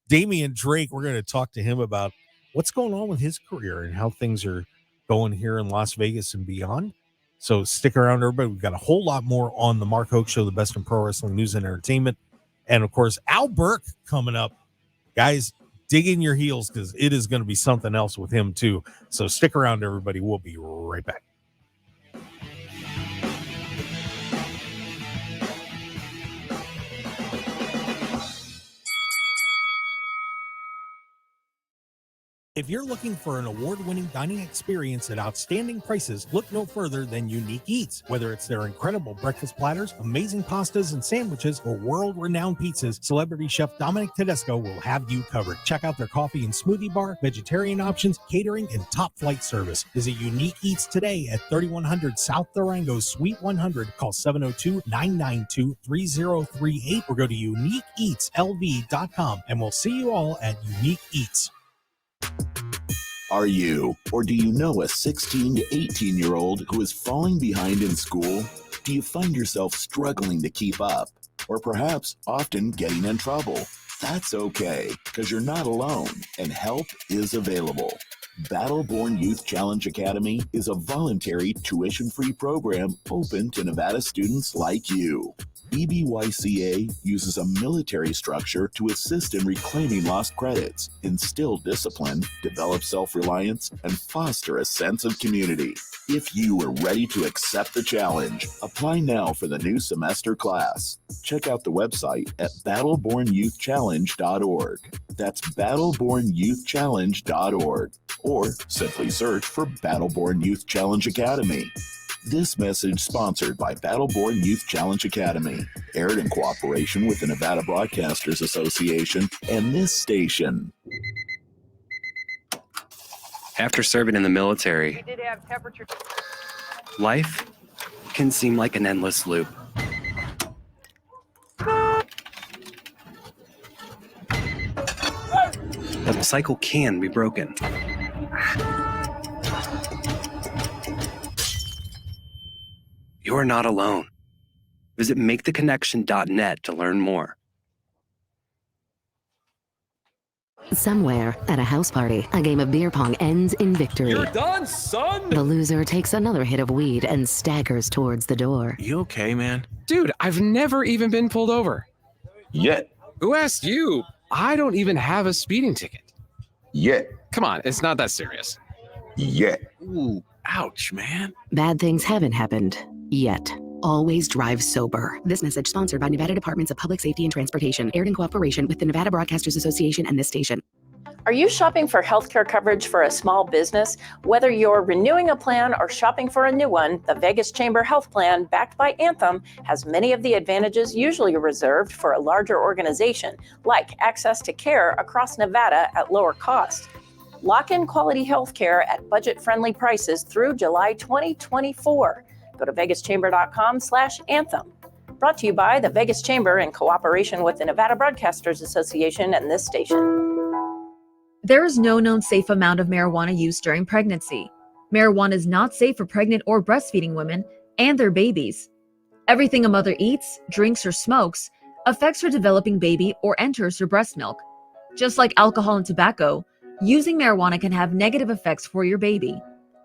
Damian Drake. We're going to talk to him about what's going on with his career and how things are going here in Las Vegas and beyond. So stick around, everybody. We've got a whole lot more on the Mark Hoke Show, the best in pro wrestling news and entertainment. And, of course, Al Burke coming up. Guys, dig in your heels because it is going to be something else with him, too. So stick around, everybody. We'll be right back. If you're looking for an award-winning dining experience at outstanding prices, look no further than Unique Eats. Whether it's their incredible breakfast platters, amazing pastas and sandwiches, or world-renowned pizzas, celebrity chef Dominik Tedesco will have you covered. Check out their coffee and smoothie bar, vegetarian options, catering, and top-flight service. Visit Unique Eats today at 3100 South Durango, Suite 100. Call 702-992-3038 or go to uniqueeatslv.com, and we'll see you all at Unique Eats. Are you, or do you know a 16 to 18-year-old who is falling behind in school? Do you find yourself struggling to keep up, or perhaps often getting in trouble? That's okay, because you're not alone, and help is available. Battleborn Youth Challenge Academy is a voluntary, tuition-free program open to Nevada students like you. EBYCA uses a military structure to assist in reclaiming lost credits, instill discipline, develop self-reliance, and foster a sense of community. If you are ready to accept the challenge, apply now for the new semester class. Check out the website at battlebornyouthchallenge.org. That's battlebornyouthchallenge.org. Or simply search for Battleborn Youth Challenge Academy. This message sponsored by Battleborn Youth Challenge Academy, aired in cooperation with the Nevada Broadcasters Association and this station. After serving in the military, life can seem like an endless loop. that the cycle can be broken. You're not alone. Visit maketheconnection.net to learn more. Somewhere at a house party, a game of beer pong ends in victory. You're done, son! The loser takes another hit of weed and staggers towards the door. You okay, man? Dude, I've never even been pulled over. Yet. Who asked you? I don't even have a speeding ticket. Yet. Come on, it's not that serious. Yet. Ooh, ouch, man. Bad things haven't happened yet. Always drive sober. This message sponsored by Nevada Departments of Public Safety and Transportation, aired in cooperation with the Nevada Broadcasters Association and this station. Are you shopping for healthcare coverage for a small business? Whether you're renewing a plan or shopping for a new one, the Vegas Chamber Health Plan, backed by Anthem, has many of the advantages usually reserved for a larger organization, like access to care across Nevada at lower cost. Lock in quality healthcare at budget-friendly prices through July 2024. Go to vegaschamber.com/anthem. Brought to you by the Vegas Chamber in cooperation with the Nevada Broadcasters Association and this station. There is no known safe amount of marijuana use during pregnancy. Marijuana is not safe for pregnant or breastfeeding women and their babies. Everything a mother eats, drinks, or smokes affects her developing baby or enters her breast milk. Just like alcohol and tobacco, using marijuana can have negative effects for your baby.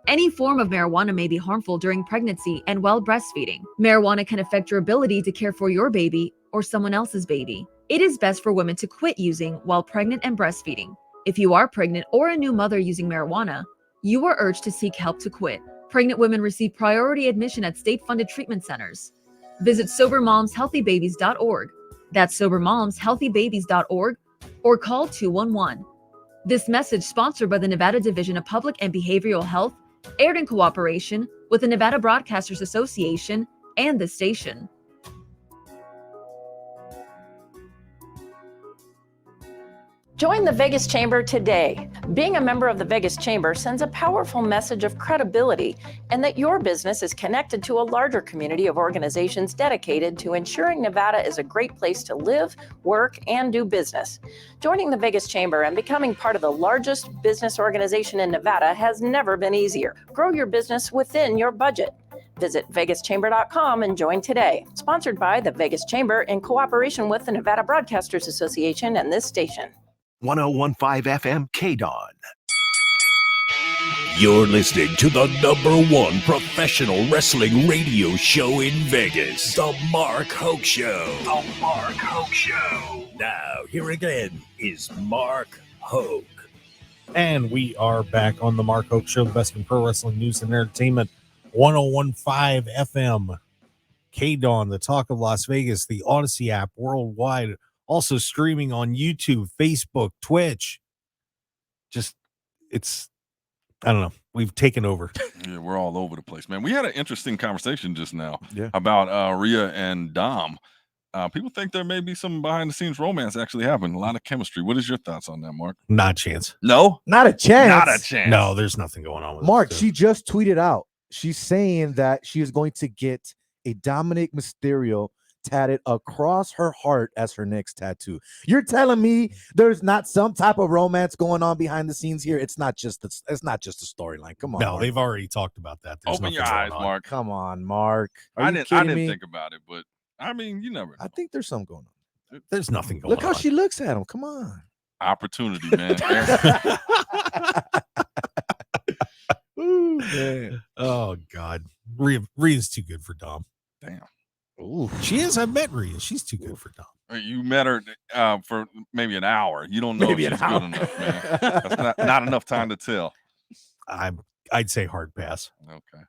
Any form of marijuana may be harmful during pregnancy and while breastfeeding. Marijuana can affect your ability to care for your baby or someone else's baby. It is best for women to quit using while pregnant and breastfeeding. If you are pregnant or a new mother using marijuana, you are urged to seek help to quit. Pregnant women receive priority admission at state-funded treatment centers. Visit SoberMomsHealthyBabies.org. That's SoberMomsHealthyBabies.org or call 211. This message sponsored by the Nevada Division of Public and Behavioral Health, aired in cooperation with the Nevada Broadcasters Association and this station. Join the Vegas Chamber today. Being a member of the Vegas Chamber sends a powerful message of credibility and that your business is connected to a larger community of organizations dedicated to ensuring Nevada is a great place to live, work, and do business. Joining the Vegas Chamber and becoming part of the largest business organization in Nevada has never been easier. Grow your business within your budget. Visit vegaschamber.com and join today. Sponsored by the Vegas Chamber in cooperation with the Nevada Broadcasters Association and this station. 1015 FM KDAWN. You're listening to the #1 professional wrestling radio show in Vegas, The Mark Hoke Show. The Mark Hoke Show. Now, here again is Mark Hoke. And we are back on the Mark Hoke Show, the best in pro wrestling news and entertainment. 1015 FM KDAWN, the talk of Las Vegas, the Odyssey app worldwide. Also streaming on YouTube, Facebook, Twitch. Just, it's, I don't know. We've taken over. Yeah, we're all over the place, man. We had an interesting conversation just now Yeah. about Rhea and Dom. People think there may be some behind-the-scenes romance actually happening. A lot of chemistry. What is your thoughts on that, Mark? Not a chance. No? Not a chance. Not a chance. No, there's nothing going on with Mark, this. she just tweeted out. She's saying that she is going to get a Dominik Mysterio tatted across her heart as her next tattoo. You're telling me there's not some type of romance going on behind the scenes here? It's not just a storyline. Come on. No, Mark. they've already talked about that. There's Open your nothing eyes, going on. Mark. Come on, Mark. I Are you didn't kidding me? think about it, but I mean, you never know. I think there's something going on. There's nothing going Look on. how she looks at him. Come on. Opportunity, man. Ooh, man. Oh, God. Rhea's too good for Dom. Damn. Ooh. She is. I've met Rhea. She's too good for Dom. You met her for maybe an hour. You don't know Maybe if an she's hour. good enough, man. That's not enough time to tell. I'd say hard pass. Okay.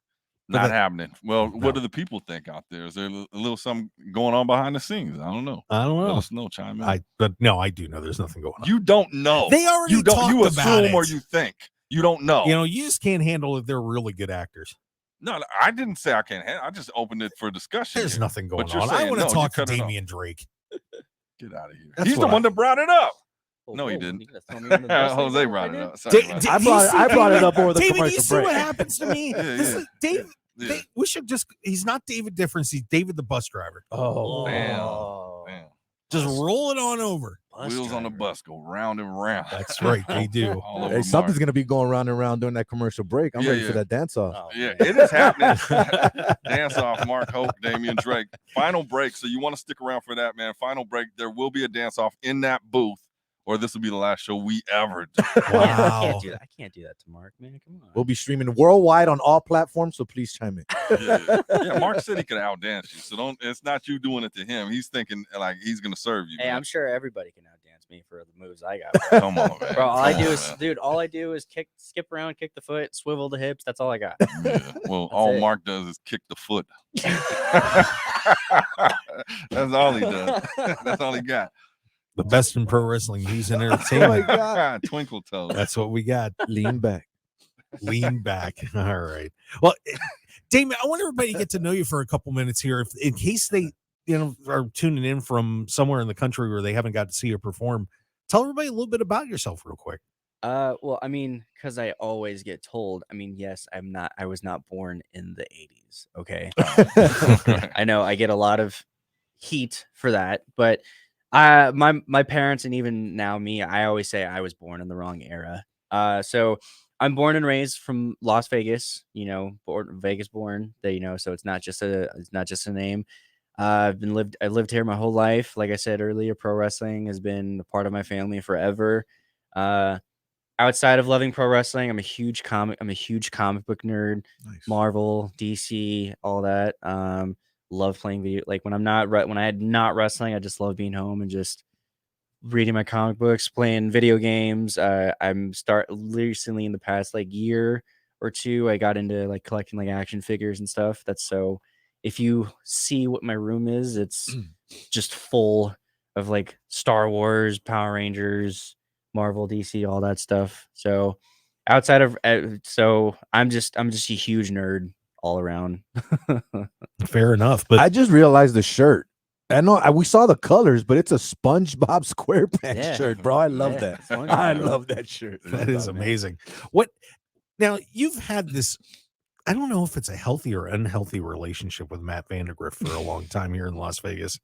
Not happening. Well, what do the people think out there? Is there a little something going on behind the scenes? I don't know. I don't know. Let us know. Chime in. But no, I do know there's nothing going on. You don't know. They already you don't. talked You about assume it. or you think. You don't know. You know, you just can't handle it. They're really good actors. No, I didn't say I can't handle. I just opened it for discussion. There's here. nothing going But you're on. I saying want to no, talk you to cut it off. Damian Drake. Get out of here. That's He's the what one that brought it up. Oh, No, he whoa, didn't. you gonna throw me under the bus like Jose that brought right it now? up. Sorry, bud. I brought it up over the David, commercial you see break. what happens to me? Yeah, This yeah. is Dave. Yeah. We should just. He's not David Difference. He's David the bus driver. Oh, Damn. Just roll it on over. Wheels on the bus go round and round. That's right, they do. Hey, something's gonna be going round and round during that commercial break. I'm ready for that dance off. Yeah, it is happening. Dance off, Mark Hoke, Damian Drake. Final break. So you want to stick around for that, man. Final break. There will be a dance off in that booth, or this will be the last show we ever do. Wow. I can't do that to Mark, man. Come on. We'll be streaming worldwide on all platforms, so please chime in. Yeah, Mark said he could outdance you, so don't. It's not you doing it to him. He's thinking like he's gonna serve you. Hey, man. I'm sure everybody can outdance me for the moves I got. Come on, man. Bro, all I do is skip around, kick the foot, swivel the hips. That's all I got. Yeah. Well, all Mark does is kick the foot. That's all he does. That's all he got. The best in pro wrestling news and Oh entertainment. my God. Twinkle toes. That's what we got. Lean back. Lean back. All right. Well, Damon, I want everybody to get to know you for a couple minutes here, in case they, are tuning in from somewhere in the country where they haven't got to see you perform. Tell everybody a little bit about yourself, real quick. Well, I mean, because I always get told. I mean, yes, I was not born in the 80s. Okay. I know I get a lot of heat for that, but my parents and even now me, I always say I was born in the wrong era. So I'm born and raised from Las Vegas, Vegas born. So it's not just a name. I lived here my whole life. Like I said earlier, pro wrestling has been a part of my family forever. Outside of loving pro wrestling, I'm a huge comic book nerd. Nice. Marvel, DC, all that. Love playing video. Like when I had not wrestling, I just love being home and just reading my comic books, playing video games. I'm recently in the past year or two, I got into collecting action figures and stuff. So if you see what my room is, it's just full of Star Wars, Power Rangers, Marvel, DC, all that stuff. So outside of I'm just a huge nerd all around. Fair enough. But I just realized the shirt. I know we saw the colors, but it's a SpongeBob SquarePants shirt, bro. I love that. I love that shirt. That is amazing. What now? You've had this. I don't know if it's a healthy or unhealthy relationship with Matt Vandagriff for a long time here in Las Vegas.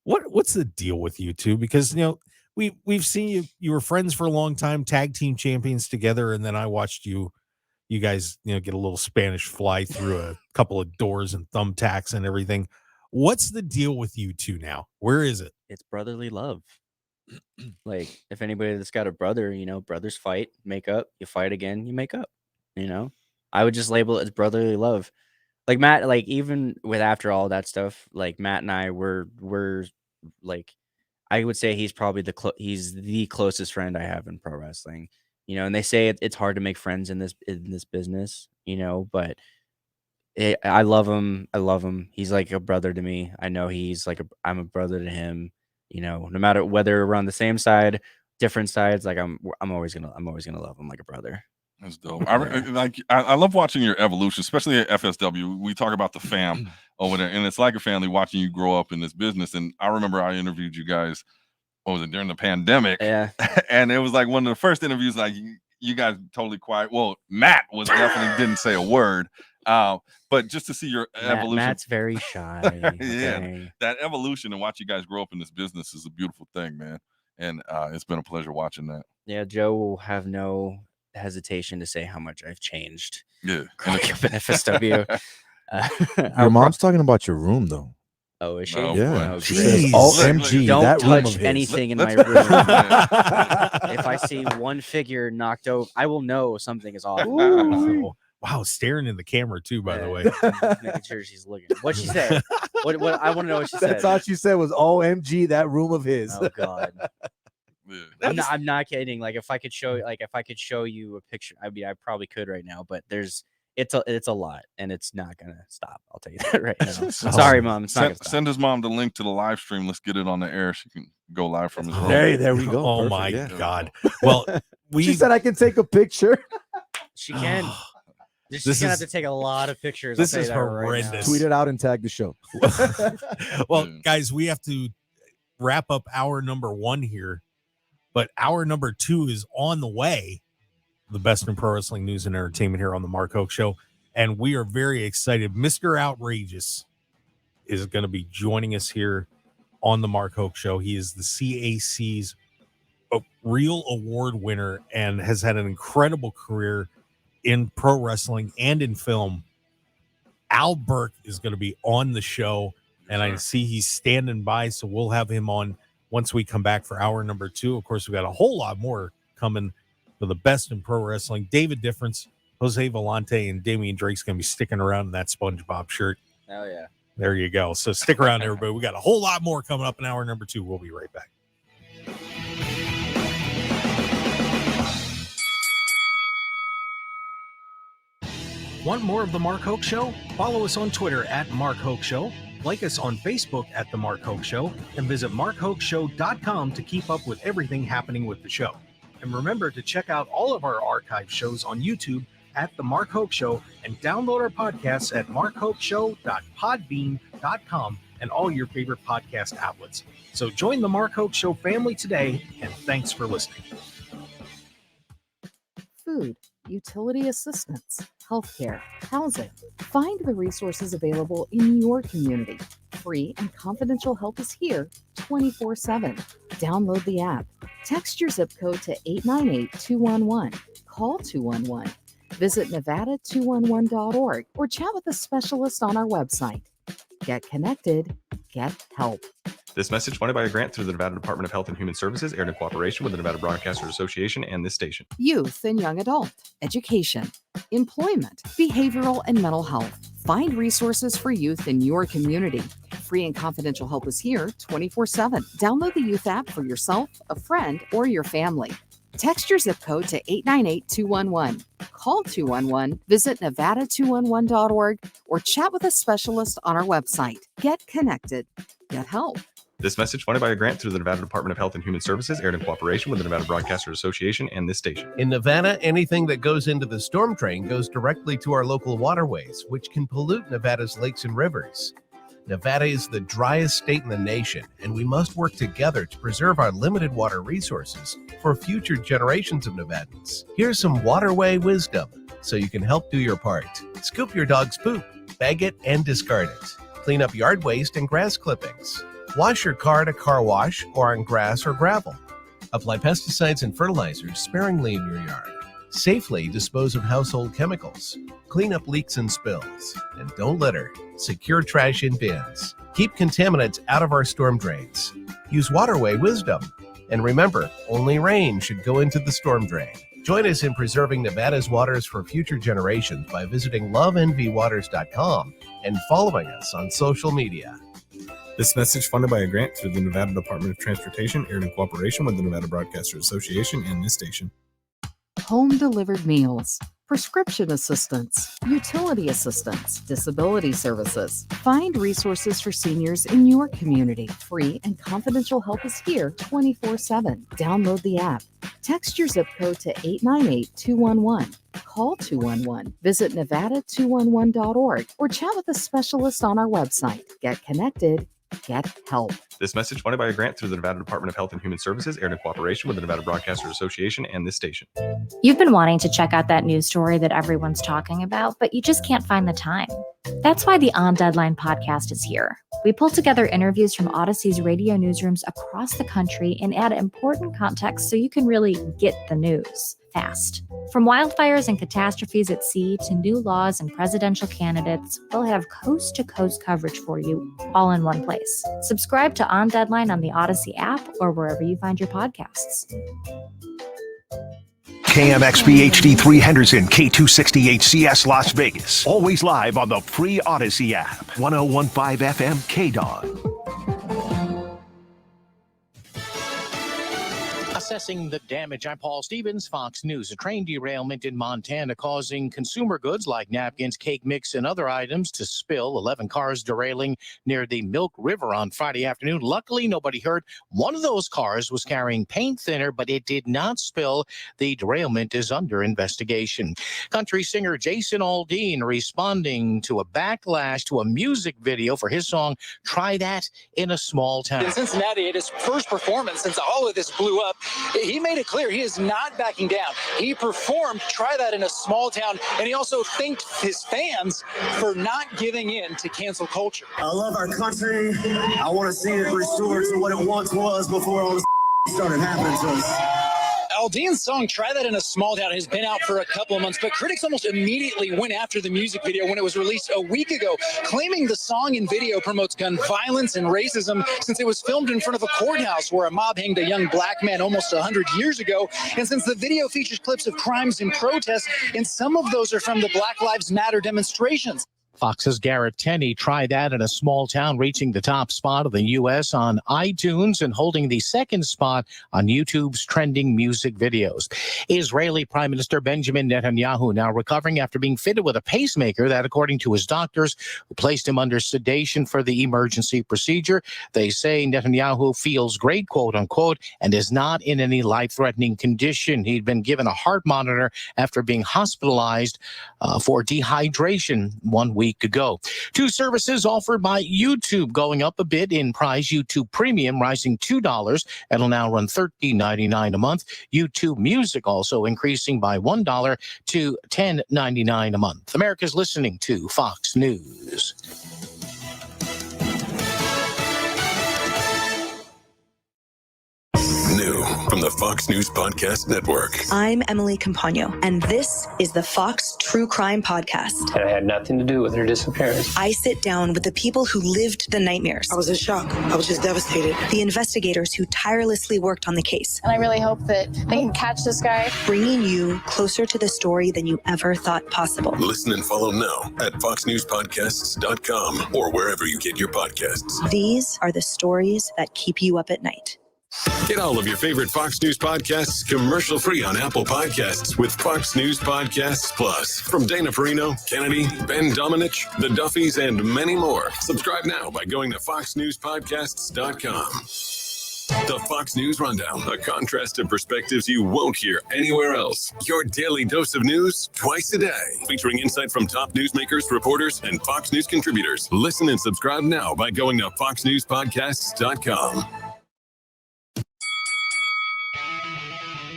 What's the deal with you two? Because we've seen you were friends for a long time, tag team champions together, and then I watched you guys get a little Spanish fly through a couple of doors and thumbtacks and everything. What's the deal with you two now? Where is it? It's brotherly love. If anybody that's got a brother, brothers fight, make up, you fight again, you make up. I would just label it as brotherly love. Matt, even with after all that stuff, Matt and I were I would say he's probably he's the closest friend I have in pro wrestling. And they say it's hard to make friends in this business, but I love him. I love him. He's like a brother to me. I know he's I'm a brother to him. No matter whether we're on the same side, different sides, I'm always gonna love him like a brother. That's dope. I love watching your evolution, especially at FSW. We talk about the fam over there, and it's like a family watching you grow up in this business. And I remember I interviewed you guys. What was it, during the pandemic? Yeah. And it was one of the first interviews, you guys totally quiet. Well, Matt was definitely didn't say a word. But just to see your evolution. Matt's very shy. Yeah. That evolution and watch you guys grow up in this business is a beautiful thing, man. And it's been a pleasure watching that. Yeah, Joe will have no hesitation to say how much I've changed. Yeah. Growing up in FSW. Your mom's talking about your room though. Oh, is she? Oh, yeah. She says, OMG, don't that room touch of his. anything in my room. If I see one figure knocked over, I will know something is off. Wow, staring in the camera too, by the way. Making sure she's looking. What'd she say? What I want to know what she said. That's all she said was OMG, that room of his. Oh God. I'm not kidding. If I could show you a picture, I probably could right now, but it's a lot, and it's not gonna stop. I'll tell you that right now. Sorry, Mom. It's not gonna stop. Send his mom the link to the live stream. Let's get it on the air. She can go live from his room. There we go. Oh Perfect, my God. Well, she said I can take a picture. She can. She's gonna have to take a lot of pictures. This is horrendous. Right, tweet it out and tag the show. Well, guys, we have to wrap up hour number 1 here, but hour number 2 is on the way. The best in pro wrestling news and entertainment here on the Mark Hoke Show, and we are very excited. Mr. Outrageous is going to be joining us here on the Mark Hoke Show. He is the CAC's Real Award winner and has had an incredible career in pro wrestling and in film. Al Burke is going to be on the show, and I see he's standing by, so we'll have him on once we come back for hour number 2. Of course, we've got a whole lot more coming for the best in pro wrestling. David Difference, Jose Volonte, and Damian Drake's going to be sticking around in that SpongeBob shirt. Hell yeah. There you go. So stick around, everybody. We got a whole lot more coming up in hour number 2. We'll be right back. Want more of The Mark Hoke Show? Follow us on Twitter at Mark Hoke Show, like us on Facebook at The Mark Hoke Show, and visit markhokeshow.com to keep up with everything happening with the show. And remember to check out all of our archive shows on YouTube at The Mark Hoke Show and download our podcasts at markhokeshow.podbean.com and all your favorite podcast outlets. So join The Mark Hoke Show family today, and thanks for listening. Food, utility assistance, healthcare, housing. Find the resources available in your community. Free and confidential help is here 24/7. Download the app. Text your zip code to 898-211. Call 211. Visit nevada211.org or chat with a specialist on our website. Get connected. Get help. This message funded by a grant through the Nevada Department of Health and Human Services, aired in cooperation with the Nevada Broadcasters Association and this station. Youth and young adult, education, employment, behavioral and mental health. Find resources for youth in your community. Free and confidential help is here 24/7. Download the youth app for yourself, a friend, or your family. Text your zip code to 898-211. Call 211, visit nevada211.org, or chat with a specialist on our website. Get connected. Get help. This message funded by a grant through the Nevada Department of Health and Human Services, aired in cooperation with the Nevada Broadcasters Association and this station. In Nevada, anything that goes into the storm drain goes directly to our local waterways, which can pollute Nevada's lakes and rivers. Nevada is the driest state in the nation, and we must work together to preserve our limited water resources for future generations of Nevadans. Here's some waterway wisdom so you can help do your part. Scoop your dog's poop, bag it, and discard it. Clean up yard waste and grass clippings. Wash your car at a car wash or on grass or gravel. Apply pesticides and fertilizers sparingly in your yard. Safely dispose of household chemicals. Clean up leaks and spills. And don't litter. Secure trash in bins. Keep contaminants out of our storm drains. Use waterway wisdom. And remember, only rain should go into the storm drain. Join us in preserving Nevada's waters for future generations by visiting loveenvywaters.com and following us on social media. This message funded by a grant through the Nevada Department of Transportation, aired in cooperation with the Nevada Broadcasters Association and this station. Home delivered meals, prescription assistance, utility assistance, disability services. Find resources for seniors in your community. Free and confidential help is here 24/7. Download the app. Text your zip code to 898-211. Call 211. Visit nevada211.org or chat with a specialist on our website. Get connected. Get help. This message funded by a grant through the Nevada Department of Health and Human Services, aired in cooperation with the Nevada Broadcasters Association and this station. You've been wanting to check out that news story that everyone's talking about, but you just can't find the time. That's why the On Deadline podcast is here. We pull together interviews from Odyssey's radio newsrooms across the country and add important context so you can really get the news fast. From wildfires and catastrophes at sea to new laws and presidential candidates, we'll have coast-to-coast coverage for you all in one place. Subscribe to On Deadline on the Odyssey app or wherever you find your podcasts. KMXB HD3 Henderson, K268CS Las Vegas. Always live on the free Odyssey app. 1015 FM KDAWN. Assessing the damage, I'm Paul Stevens, Fox News. A train derailment in Montana causing consumer goods like napkins, cake mix, and other items to spill. 11 cars derailing near the Milk River on Friday afternoon. Luckily, nobody hurt. One of those cars was carrying paint thinner, but it did not spill. The derailment is under investigation. Country singer Jason Aldean responding to a backlash to a music video for his song, Try That in a Small Town. In Cincinnati, at his first performance since all of this blew up, he made it clear he is not backing down. He performed Try That in a Small Town, and he also thanked his fans for not giving in to cancel culture. I love our country. I want to see it restored to what it once was before all this started happening to us. Aldean's song Try That in a Small Town has been out for a couple of months, but critics almost immediately went after the music video when it was released a week ago, claiming the song and video promotes gun violence and racism since it was filmed in front of a courthouse where a mob hanged a young black man almost 100 years ago, and since the video features clips of crimes and protests, and some of those are from the Black Lives Matter demonstrations. Fox's Garrett Tenney tried that in a small town, reaching the top spot of the U.S. on iTunes and holding the second spot on YouTube's trending music videos. Israeli Prime Minister Benjamin Netanyahu now recovering after being fitted with a pacemaker that, according to his doctors, who placed him under sedation for the emergency procedure. They say Netanyahu feels great, quote unquote, and is not in any life-threatening condition. He'd been given a heart monitor after being hospitalized for dehydration 1 week ago. Two services offered by YouTube going up a bit in price. YouTube Premium rising $2. It'll now run $13.99 a month. YouTube Music also increasing by $1 to $10.99 a month. America's listening to Fox News. New from the Fox News Podcast Network. I'm Emily Campagno, and this is the Fox True Crime Podcast. And I had nothing to do with her disappearance. I sit down with the people who lived the nightmares. I was in shock. I was just devastated. The investigators who tirelessly worked on the case. And I really hope that they can catch this guy. Bringing you closer to the story than you ever thought possible. Listen and follow now at foxnewspodcasts.com or wherever you get your podcasts. These are the stories that keep you up at night. Get all of your favorite Fox News podcasts commercial-free on Apple Podcasts with Fox News Podcasts Plus. From Dana Perino, Kennedy, Ben Dominich, The Duffys, and many more. Subscribe now by going to foxnewspodcasts.com. The Fox News Rundown, a contrast of perspectives you won't hear anywhere else. Your daily dose of news twice a day, featuring insight from top newsmakers, reporters, and Fox News contributors. Listen and subscribe now by going to foxnewspodcasts.com.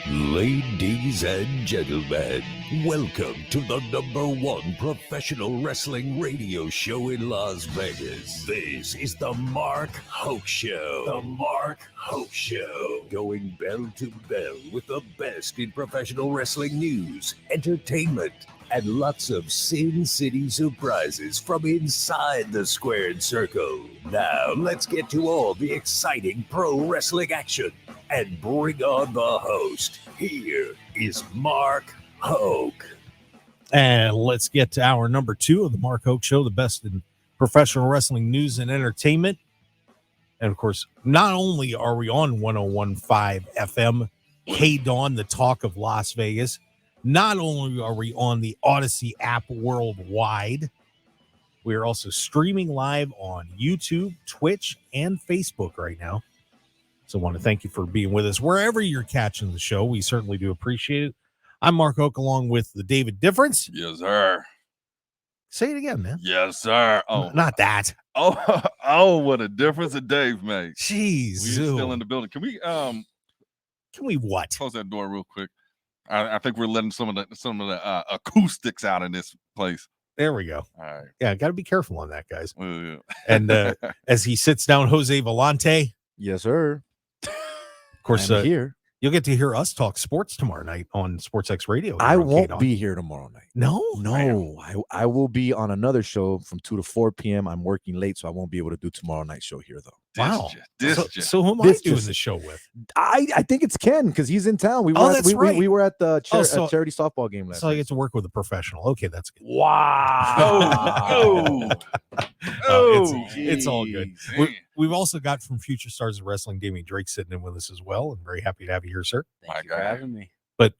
Ladies and gentlemen, welcome to the #1 professional wrestling radio show in Las Vegas. This is the Mark Hoke Show. The Mark Hoke Show. Going bell to bell with the best in professional wrestling news, entertainment, and lots of Sin City surprises from inside the squared circle. Now, let's get to all the exciting pro wrestling action and bring on the host. Here is Mark Hoke. And let's get to our number 2 of the Mark Hoke Show, the best in professional wrestling news and entertainment. And of course, not only are we on 101.5 FM, KDAWN, the talk of Las Vegas, not only are we on the Odyssey app worldwide, we are also streaming live on YouTube, Twitch, and Facebook right now. So I want to thank you for being with us wherever you're catching the show. We certainly do appreciate it. I'm Mark Hoke along with the David Difference. Yes, sir. Say it again, man. Yes, sir. Oh, not that. Oh, what a difference a Dave made. Jeez. We're still in the building. Can we what? Close that door real quick. I think we're letting some of the acoustics out in this place. There we go. All right. Yeah, got to be careful on that, guys. Yeah. And as he sits down, Jose Volonte. Yes, sir. Of course, here. You'll get to hear us talk sports tomorrow night on SportsX Radio. I won't be here tomorrow night. No. I will be on another show from 2 to 4 p.m. I'm working late, so I won't be able to do tomorrow night show here, though. Wow. So who am I doing the show with? I think it's Ken because he's in town. We were at the charity softball game last night. So I get to work with a professional. Okay, that's good. Wow. It's all good. We've also got from Future Stars of Wrestling, Damian Drake sitting in with us as well. I'm very happy to have you here, sir. Thank you for having me. But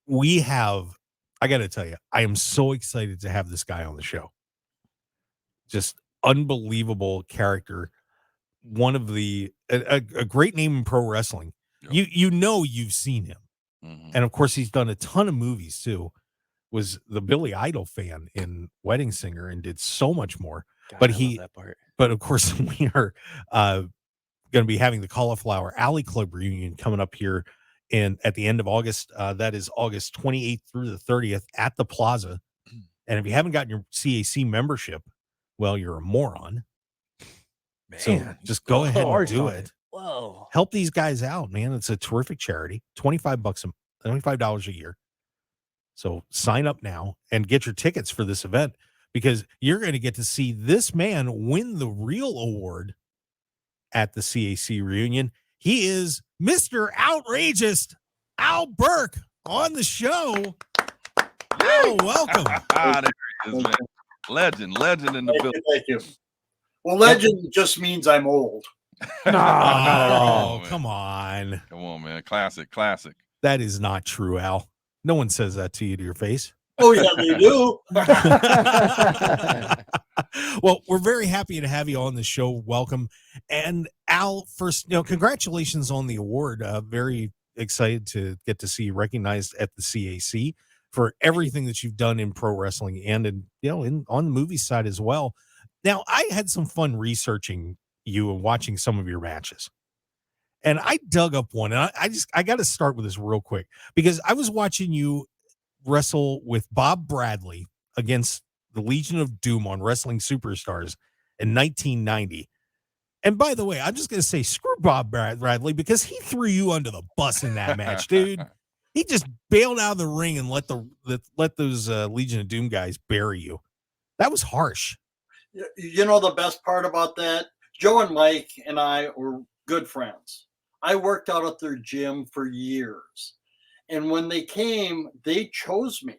we have, I got to tell you, I am so excited to have this guy on the show. Just unbelievable character. One of a great name in pro wrestling. Yep. You've seen him. Mm-hmm. And of course he's done a ton of movies too. Was the Billy Idol fan in Wedding Singer and did so much more. God, but I love that part. But of course we are going to be having the Cauliflower Alley Club reunion coming up here and at the end of August. That is August 28th through the 30th at the Plaza. And if you haven't gotten your CAC membership, well, you're a moron. Man, so just go ahead and do it. Whoa. Help these guys out, man. It's a terrific charity. $25 a year. So sign up now and get your tickets for this event, because you're going to get to see this man win the real award at the CAC reunion. He is Mr. Outrageous Al Burke on the show. Oh, welcome. There he is, man. Legend in the building. Thank you. Well, legend just means I'm old. No, not at all. Come on. Come on, man. Classic. That is not true, Al. No one says that to you to your face. Oh, yeah, they do. Well, we're very happy to have you on the show. Welcome. And Al, first, congratulations on the award. Very excited to get to see you recognized at the CAC for everything that you've done in pro wrestling and on the movie side as well. Now, I had some fun researching you and watching some of your matches. And I dug up one, and I got to start with this real quick, because I was watching you wrestle with Bob Bradley against the Legion of Doom on Wrestling Superstars in 1990. And by the way, I'm just going to say screw Bob Bradley, because he threw you under the bus in that match, dude. He just bailed out of the ring and let those Legion of Doom guys bury you. That was harsh. You know the best part about that? Joe and Mike and I were good friends. I worked out at their gym for years. And when they came, they chose me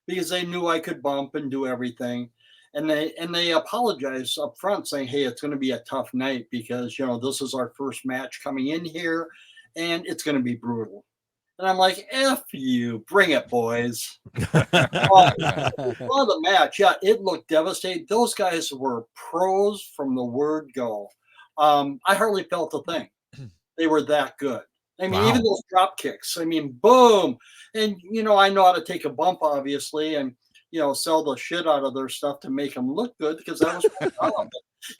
because they knew I could bump and do everything. And they apologized up front, saying, hey, it's going to be a tough night because, this is our first match coming in here and it's going to be brutal. And I'm like, F you, bring it, boys. The match, yeah, it looked devastating. Those guys were pros from the word go. I hardly felt a thing. They were that good. I mean, even those drop kicks. I mean, boom. And, I know how to take a bump, obviously, and, sell the shit out of their stuff to make them look good, because that was my job.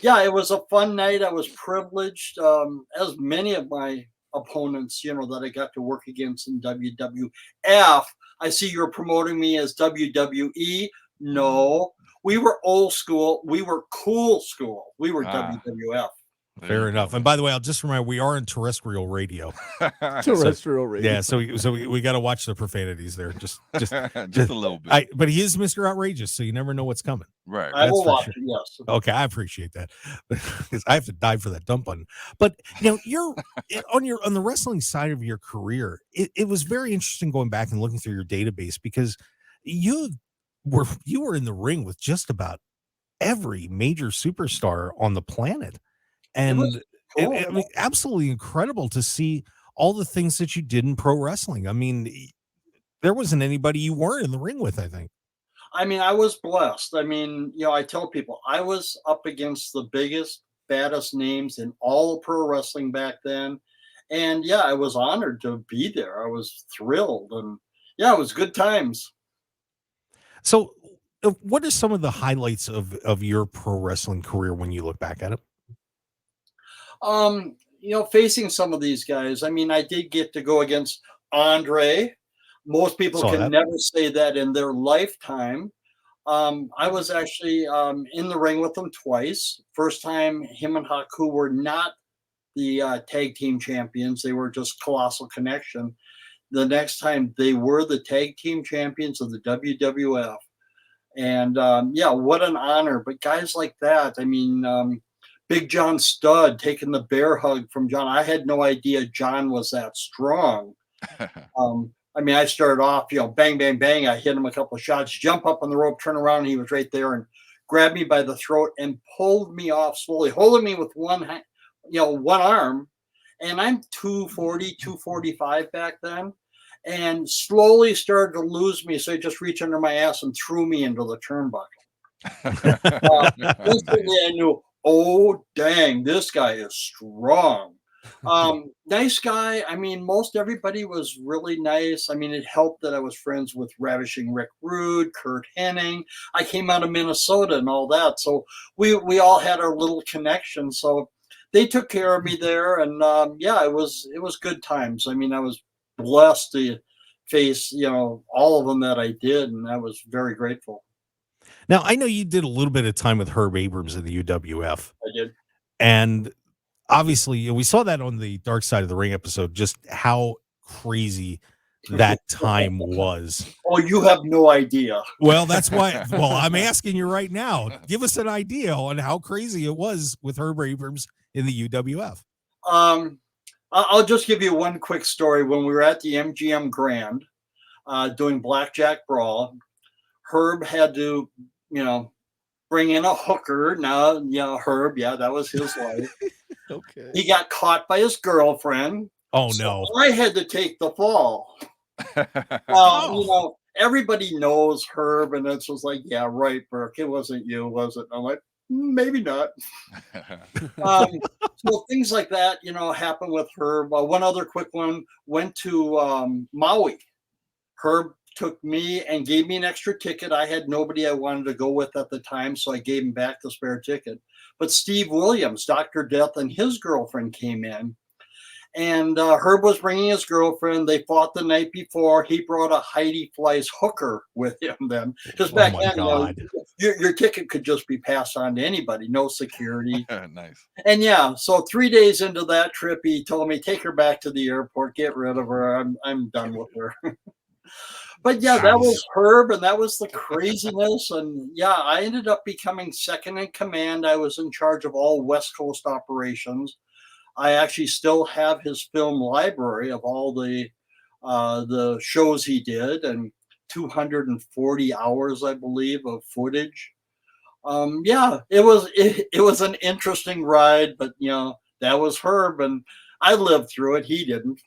Yeah, it was a fun night. I was privileged, as many of my opponents, that I got to work against in WWF. I see you're promoting me as WWE. No, we were old school. We were cool school. We were WWF. Fair enough. And by the way, I'll just remind, we are in terrestrial radio. Terrestrial radio. Yeah, so we got to watch the profanities there. Just a little bit. But he is Mr. Outrageous, so you never know what's coming. Right. I will watch it, yes. Okay, I appreciate that, because I have to dive for that dump button. But you're on the wrestling side of your career. It was very interesting going back and looking through your database, because you were in the ring with just about every major superstar on the planet. And I mean, absolutely incredible to see all the things that you did in pro wrestling. I mean, there wasn't anybody you weren't in the ring with, I think. I mean, I was blessed. I mean, I tell people I was up against the biggest, baddest names in all of pro wrestling back then. And yeah, I was honored to be there. I was thrilled. And yeah, it was good times. So what are some of the highlights of your pro wrestling career when you look back at it? Facing some of these guys, I mean, I did get to go against Andre. Most people can never say that in their lifetime. I was actually in the ring with him twice. First time, him and Haku were not the tag team champions. They were just Colossal Connection. The next time, they were the tag team champions of the WWF. And what an honor. But guys like that, I mean, Big John Studd taking the bear hug from John. I had no idea John was that strong. I mean, I started off, bang, bang, bang. I hit him a couple of shots, jump up on the rope, turn around, and he was right there and grabbed me by the throat and pulled me off slowly, holding me with one hand, one arm. And I'm 240, 245 back then, and slowly started to lose me. So he just reached under my ass and threw me into the turnbuckle. Instantly I knew, oh, dang, this guy is strong. Nice guy. I mean, most everybody was really nice. I mean, it helped that I was friends with Ravishing Rick Rude, Kurt Hennig. I came out of Minnesota and all that. So we all had our little connection. So they took care of me there. And it was good times. I mean, I was blessed to face, all of them that I did, and I was very grateful. Now, I know you did a little bit of time with Herb Abrams in the UWF. I did. And obviously, we saw that on the Dark Side of the Ring episode, just how crazy that time was. Oh, you have no idea. Well, that's why. Well, I'm asking you right now. Give us an idea on how crazy it was with Herb Abrams in the UWF. I'll just give you one quick story. When we were at the MGM Grand doing Blackjack Brawl, Herb had to, bring in a hooker. Now, Herb, that was his life. Okay. He got caught by his girlfriend. Oh, no. I had to take the fall. Everybody knows Herb, and it's just like, yeah, right, Burke. It wasn't you, was it? And I'm like, maybe not. So things like that, happen with Herb. One other quick one, went to Maui. Herb took me and gave me an extra ticket. I had nobody I wanted to go with at the time, so I gave him back the spare ticket. But Steve Williams, Dr. Death, and his girlfriend came in. And Herb was bringing his girlfriend. They fought the night before. He brought a Heidi Fleiss hooker with him then. Because back then, your ticket could just be passed on to anybody, no security. Nice. And so 3 days into that trip, he told me, take her back to the airport, get rid of her. I'm done with her. But that was Herb, and that was the craziness. And I ended up becoming second in command. I was in charge of all West Coast operations. I actually still have his film library of all the shows he did, and 240 hours, I believe, of footage. It was an interesting ride, but that was Herb, and I lived through it. He didn't.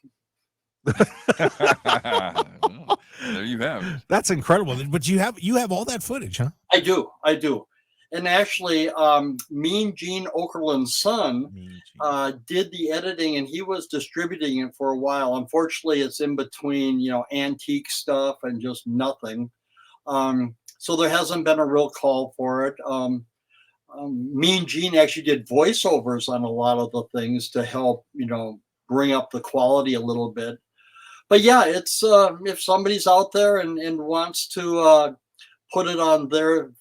There you have it. That's incredible. But you have all that footage, huh? I do. And actually, Mean Gene Okerlund's son did the editing, and he was distributing it for a while. Unfortunately, it's in between, antique stuff and just nothing. So there hasn't been a real call for it. Mean Gene actually did voiceovers on a lot of the things to help, bring up the quality a little bit. But it's if somebody's out there and wants to put it on their,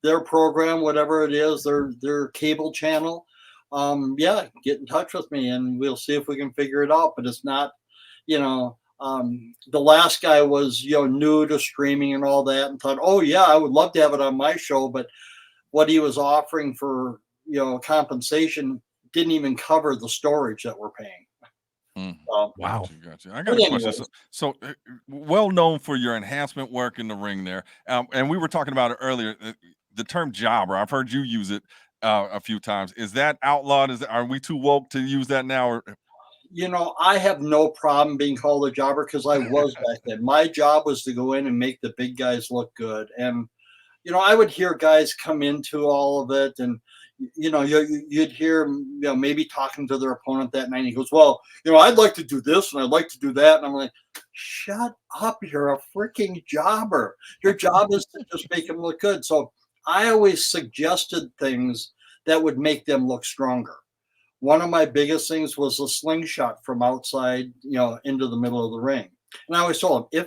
their program, whatever it is, their cable channel, get in touch with me and we'll see if we can figure it out. But it's not, the last guy was, new to streaming and all that, and thought, oh yeah, I would love to have it on my show. But what he was offering for, compensation didn't even cover the storage that we're paying. Wow. Gotcha. I got a question. So well known for your enhancement work in the ring there. And we were talking about it earlier, the term jobber. I've heard you use it a few times. Is that outlawed? Are we too woke to use that now? Or? I have no problem being called a jobber because I was back then. My job was to go in and make the big guys look good. And, I would hear guys come into all of it, and you'd hear maybe talking to their opponent that night. And he goes, well, I'd like to do this and I'd like to do that. And I'm like, shut up. You're a freaking jobber. Your job is to just make them look good. So I always suggested things that would make them look stronger. One of my biggest things was a slingshot from outside, into the middle of the ring. And I always told them,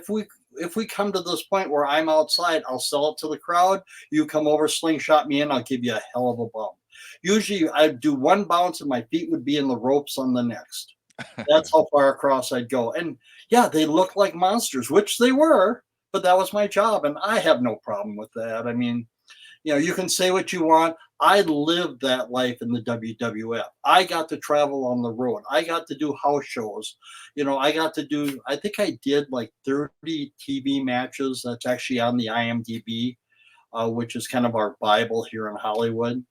if we come to this point where I'm outside, I'll sell it to the crowd. You come over, slingshot me in, I'll give you a hell of a bump. Usually I'd do one bounce and my feet would be in the ropes on the next. That's how far across I'd go. And they look like monsters, which they were, but that was my job. And I have no problem with that. I mean, you can say what you want. I lived that life in the WWF. I got to travel on the road. I got to do house shows. I think I did like 30 TV matches. That's actually on the IMDb, which is kind of our Bible here in Hollywood.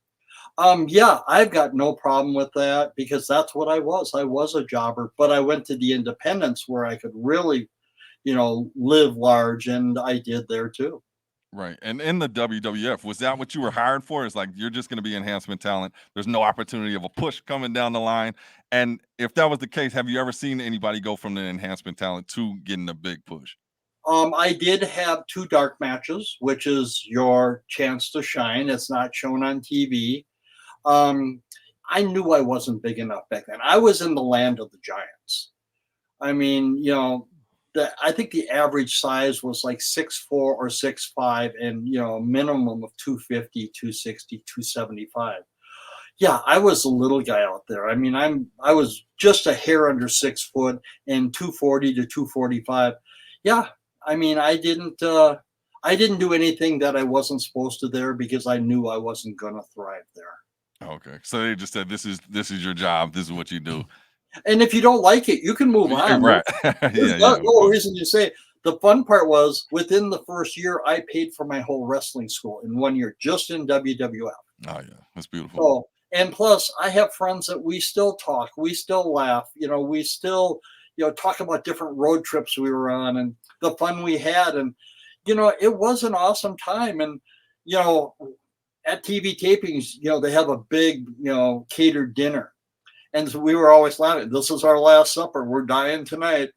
I've got no problem with that because that's what I was. I was a jobber, but I went to the independents where I could really, live large, and I did there too. Right. And in the WWF, was that what you were hired for? It's like, you're just going to be enhancement talent. There's no opportunity of a push coming down the line. And if that was the case, have you ever seen anybody go from the enhancement talent to getting a big push? I did have 2 dark matches, which is your chance to shine. It's not shown on TV. I knew I wasn't big enough back then. I was in the land of the giants. I mean, you know, I think the average size was like 6'4" or 6'5", and you know, minimum of 250, 260, 275. Yeah, I was a little guy out there. I mean, I was just a hair under 6 foot and 240 to 245. Yeah, I mean, I didn't do anything that I wasn't supposed to there because I knew I wasn't gonna thrive there. Okay, so they just said this is your job. This is what you do. And if you don't like it, you can move on. Right? There's no reason to say. The fun part was within the first year, I paid for my whole wrestling school in 1 year, just in WWF. Oh yeah, that's beautiful. So, and plus, I have friends that we still talk, we still laugh, you know, we still, you know, talk about different road trips we were on and the fun we had, and you know, it was an awesome time. And you know, at TV tapings, you know, they have a big, you know, catered dinner. And so we were always laughing. This is our last supper. We're dying tonight.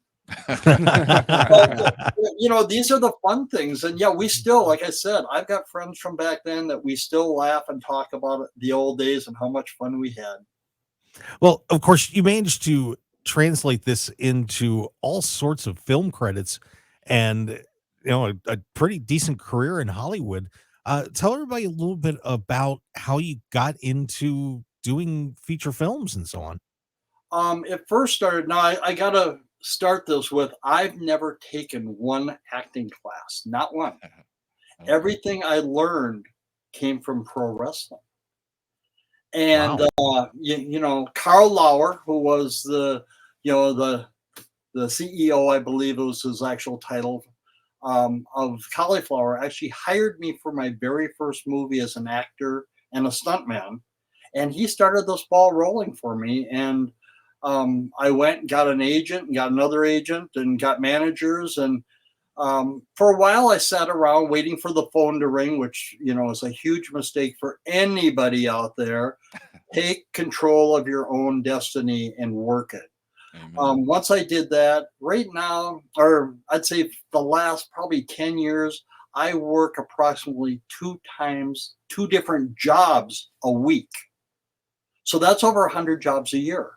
But, you know, these are the fun things. And yeah, we still, like I said, I've got friends from back then that we still laugh and talk about the old days and how much fun we had. Well, of course, you managed to translate this into all sorts of film credits and, you know, a pretty decent career in Hollywood. Tell everybody a little bit about how you got into doing feature films and so on. It first started. Now I gotta start this with I've never taken one acting class, not one. Everything I learned came from pro wrestling. And you know, Carl Lauer, who was the CEO, I believe it was his actual title, of Cauliflower, actually hired me for my very first movie as an actor and a stuntman. And he started this ball rolling for me. And I went and got an agent and got another agent and got managers. And for a while, I sat around waiting for the phone to ring, which, you know, is a huge mistake for anybody out there. Take control of your own destiny and work it. Once I did that, right now, or I'd say the last probably 10 years, I work approximately 2 different jobs a week. So that's over 100 jobs a year.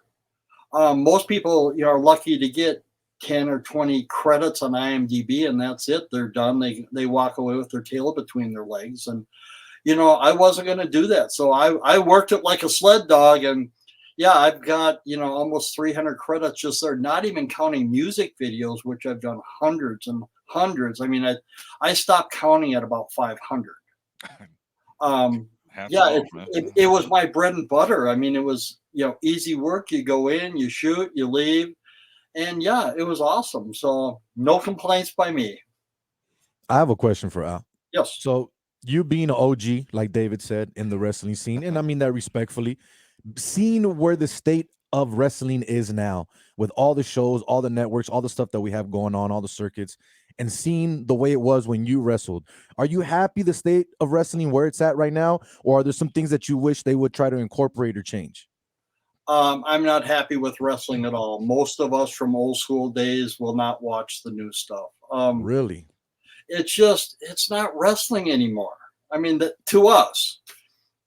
Most people, you know, are lucky to get 10 or 20 credits on IMDb, and that's it. They're done. They walk away with their tail between their legs. And, you know, I wasn't going to do that. So I worked it like a sled dog. And yeah, I've got, you know, almost 300 credits just there, not even counting music videos, which I've done hundreds and hundreds. I mean, I stopped counting at about 500. Yeah, it was my bread and butter. I mean, it was, you know, easy work. You go in, you shoot, you leave. And yeah, it was awesome. So no complaints by me. I have a question for Al. Yes. So you being an OG, like David said, in the wrestling scene, and I mean that respectfully, seeing where the state of wrestling is now with all the shows, all the networks, all the stuff that we have going on, all the circuits, and seeing the way it was when you wrestled, are you happy the state of wrestling where it's at right now? Or are there some things that you wish they would try to incorporate or change? I'm not happy with wrestling at all. Most of us from old school days will not watch the new stuff. Really? It's not wrestling anymore. I mean, to us,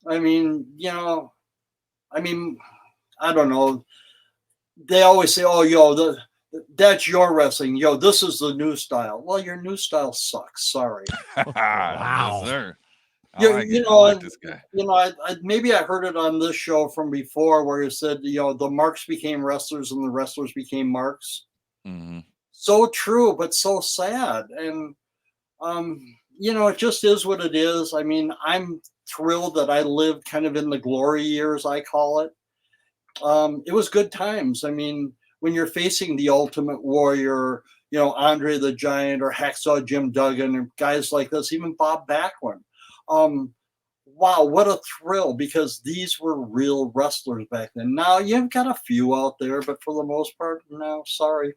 I mean, you know, I mean, I don't know. They always say, oh, yo, that's your wrestling. Yo, this is the new style. Well, your new style sucks. Sorry. Wow. Yes, sir. You know, maybe I heard it on this show from before where you said, you know, the marks became wrestlers and the wrestlers became marks. Mm-hmm. So true, but so sad. And, you know, it just is what it is. I mean, I'm thrilled that I lived kind of in the glory years, I call it. It was good times. I mean, when you're facing the Ultimate Warrior, you know, Andre the Giant or Hacksaw Jim Duggan and guys like this, even Bob Backlund. Wow, what a thrill, because these were real wrestlers back then. Now you've got a few out there, but for the most part, no, sorry.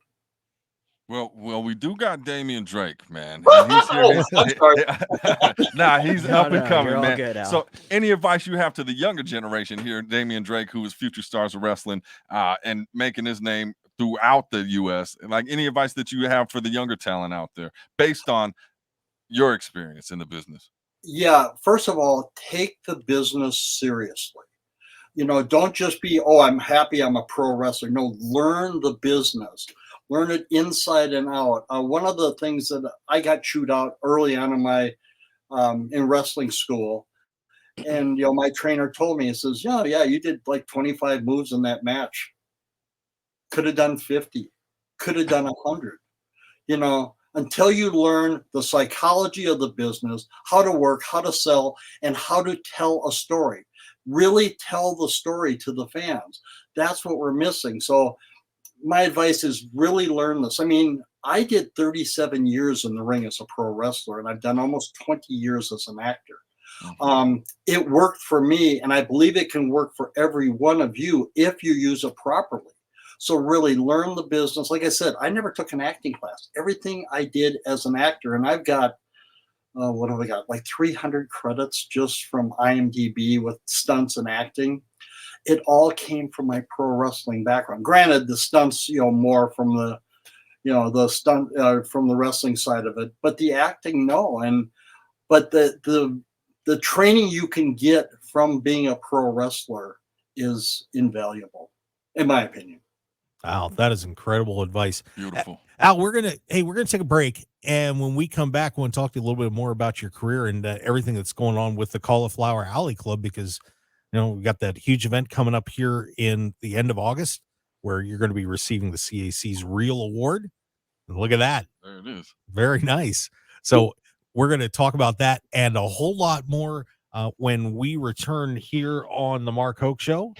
Well, we do got Damian Drake, man. And he's here. He's up and coming, man. Good, so, any advice you have to the younger generation here, Damian Drake, who is future stars of wrestling, and making his name throughout the U.S. Like, any advice that you have for the younger talent out there, based on your experience in the business? Yeah, first of all, take the business seriously. You know, don't just be, oh, I'm happy I'm a pro wrestler. No, learn the business. learn it inside and out. One of the things that I got chewed out early on in my in wrestling school, and my trainer told me, he says, yeah, you did like 25 moves in that match. Could have done 50, could have done 100. Until you learn the psychology of the business, how to work, how to sell, and how to tell a story. Really tell the story to the fans. That's what we're missing. So my advice is really learn this. I mean, I did 37 years in the ring as a pro wrestler, and I've done almost 20 years as an actor. It worked for me, and I believe it can work for every one of you if you use it properly. So really learn the business. Like I said, I never took an acting class. Everything I did as an actor, and I've got, what have I got? Like 300 credits just from IMDb with stunts and acting. It all came from my pro wrestling background. Granted, the stunts, more from the, the stunt from the wrestling side of it, but the acting, no. But the training you can get from being a pro wrestler is invaluable, in my opinion. Wow, that is incredible advice. Beautiful. Al, we're gonna take a break, and when we come back, we'll talk to you a little bit more about your career and everything that's going on with the Cauliflower Alley Club, because we got that huge event coming up here in the end of August where you're going to be receiving the CAC's Real Award. And look at that. There it is. Very nice. So we're going to talk about that and a whole lot more when we return here on the Mark Hoke Show.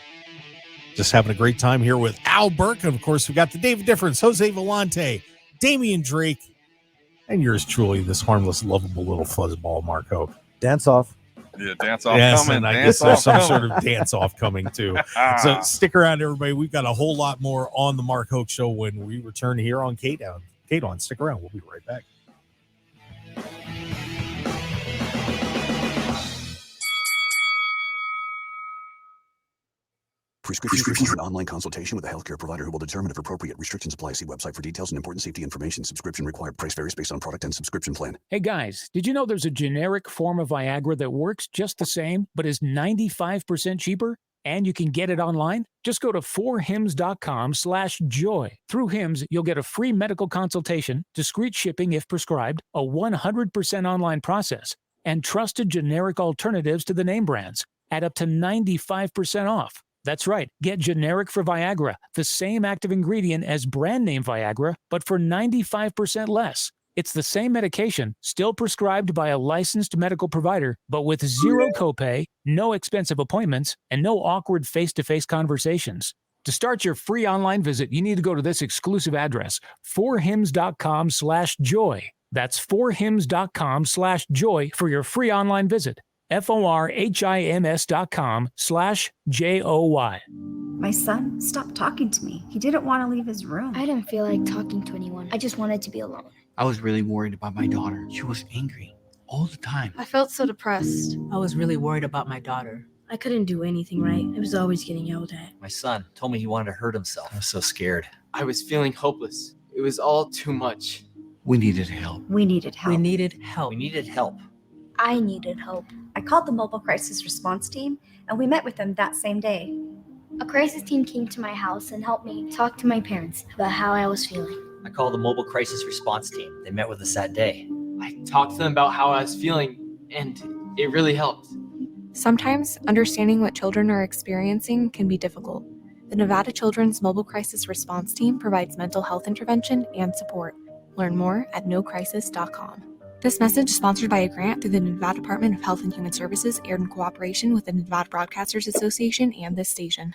Just having a great time here with Al Burke. And of course, we got the David Difference, Jose Volonte, Damian Drake, and yours truly, this harmless, lovable little fuzzball, Mark Hoke. Dance off. Yeah, dance off yes, coming. And I dance guess there's some coming. sort of dance off coming too. So stick around, everybody. We've got a whole lot more on the Mark Hoke Show when we return here on KDAWN. KDAWN, stick around. We'll be right back. Prescription and online consultation with a healthcare provider who will determine if appropriate. Restrictions apply. See website for details and important safety information. Subscription required. Price varies based on product and subscription plan. Hey guys, did you know there's a generic form of Viagra that works just the same, but is 95% cheaper? And you can get it online? Just go to 4hims.com/joy. Through Hims, you'll get a free medical consultation, discreet shipping if prescribed, a 100% online process, and trusted generic alternatives to the name brands at up to 95% off. That's right. Get generic for Viagra, the same active ingredient as brand name Viagra, but for 95% less. It's the same medication, still prescribed by a licensed medical provider, but with zero copay, no expensive appointments, and no awkward face-to-face conversations. To start your free online visit, you need to go to this exclusive address, 4hims.com/joy. That's 4hims.com/joy for your free online visit. FORHIMS.com/JOY. My son stopped talking to me. He didn't want to leave his room. I didn't feel like talking to anyone. I just wanted to be alone. I was really worried about my daughter. She was angry all the time. I felt so depressed. I was really worried about my daughter. I couldn't do anything right. I was always getting yelled at. My son told me he wanted to hurt himself. I was so scared. I was feeling hopeless. It was all too much. We needed help. We needed help. We needed help. We needed help. I needed help. I called the mobile crisis response team, and we met with them that same day. A crisis team came to my house and helped me talk to my parents about how I was feeling. I called the mobile crisis response team. They met with us that day. I talked to them about how I was feeling, and it really helped. Sometimes understanding what children are experiencing can be difficult. The Nevada Children's Mobile Crisis Response Team provides mental health intervention and support. Learn more at nocrisis.com. This message is sponsored by a grant through the Nevada Department of Health and Human Services, aired in cooperation with the Nevada Broadcasters Association and this station.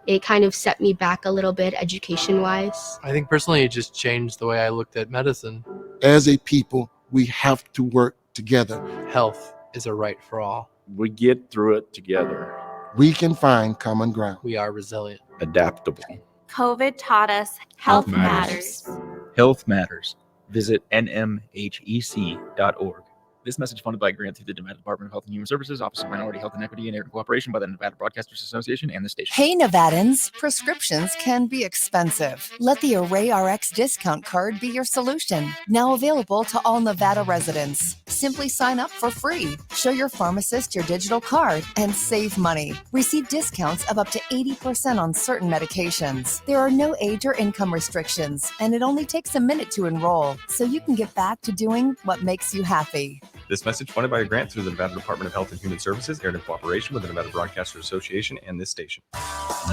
It kind of set me back a little bit education-wise. I think personally it just changed the way I looked at medicine. As a people, we have to work together. Health is a right for all. We get through it together. We can find common ground. We are resilient. Adaptable. COVID taught us health matters. Health matters. Visit nmhec.org. This message funded by a grant through the Nevada Department of Health and Human Services, Office of Minority Health and Equity, and in cooperation by the Nevada Broadcasters Association and the station. Hey Nevadans, prescriptions can be expensive. Let the Array RX discount card be your solution. Now available to all Nevada residents. Simply sign up for free. Show your pharmacist your digital card and save money. Receive discounts of up to 80% on certain medications. There are no age or income restrictions, and it only takes a minute to enroll, so you can get back to doing what makes you happy. This message funded by a grant through the Nevada Department of Health and Human Services, aired in cooperation with the Nevada Broadcasters Association and this station.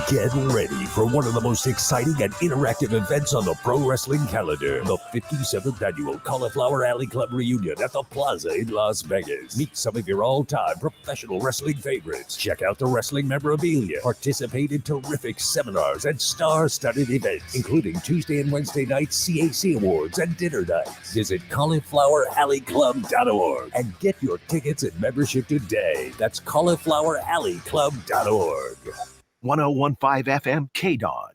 Get ready for one of the most exciting and interactive events on the pro wrestling calendar. The 57th annual Cauliflower Alley Club reunion at the Plaza in Las Vegas. Meet some of your all-time professional wrestling favorites. Check out the wrestling memorabilia. Participate in terrific seminars and star-studded events, including Tuesday and Wednesday nights CAC Awards and dinner nights. Visit caulifloweralleyclub.org and get your tickets and membership today. That's caulifloweralleyclub.org. 1015 FM KDAWN.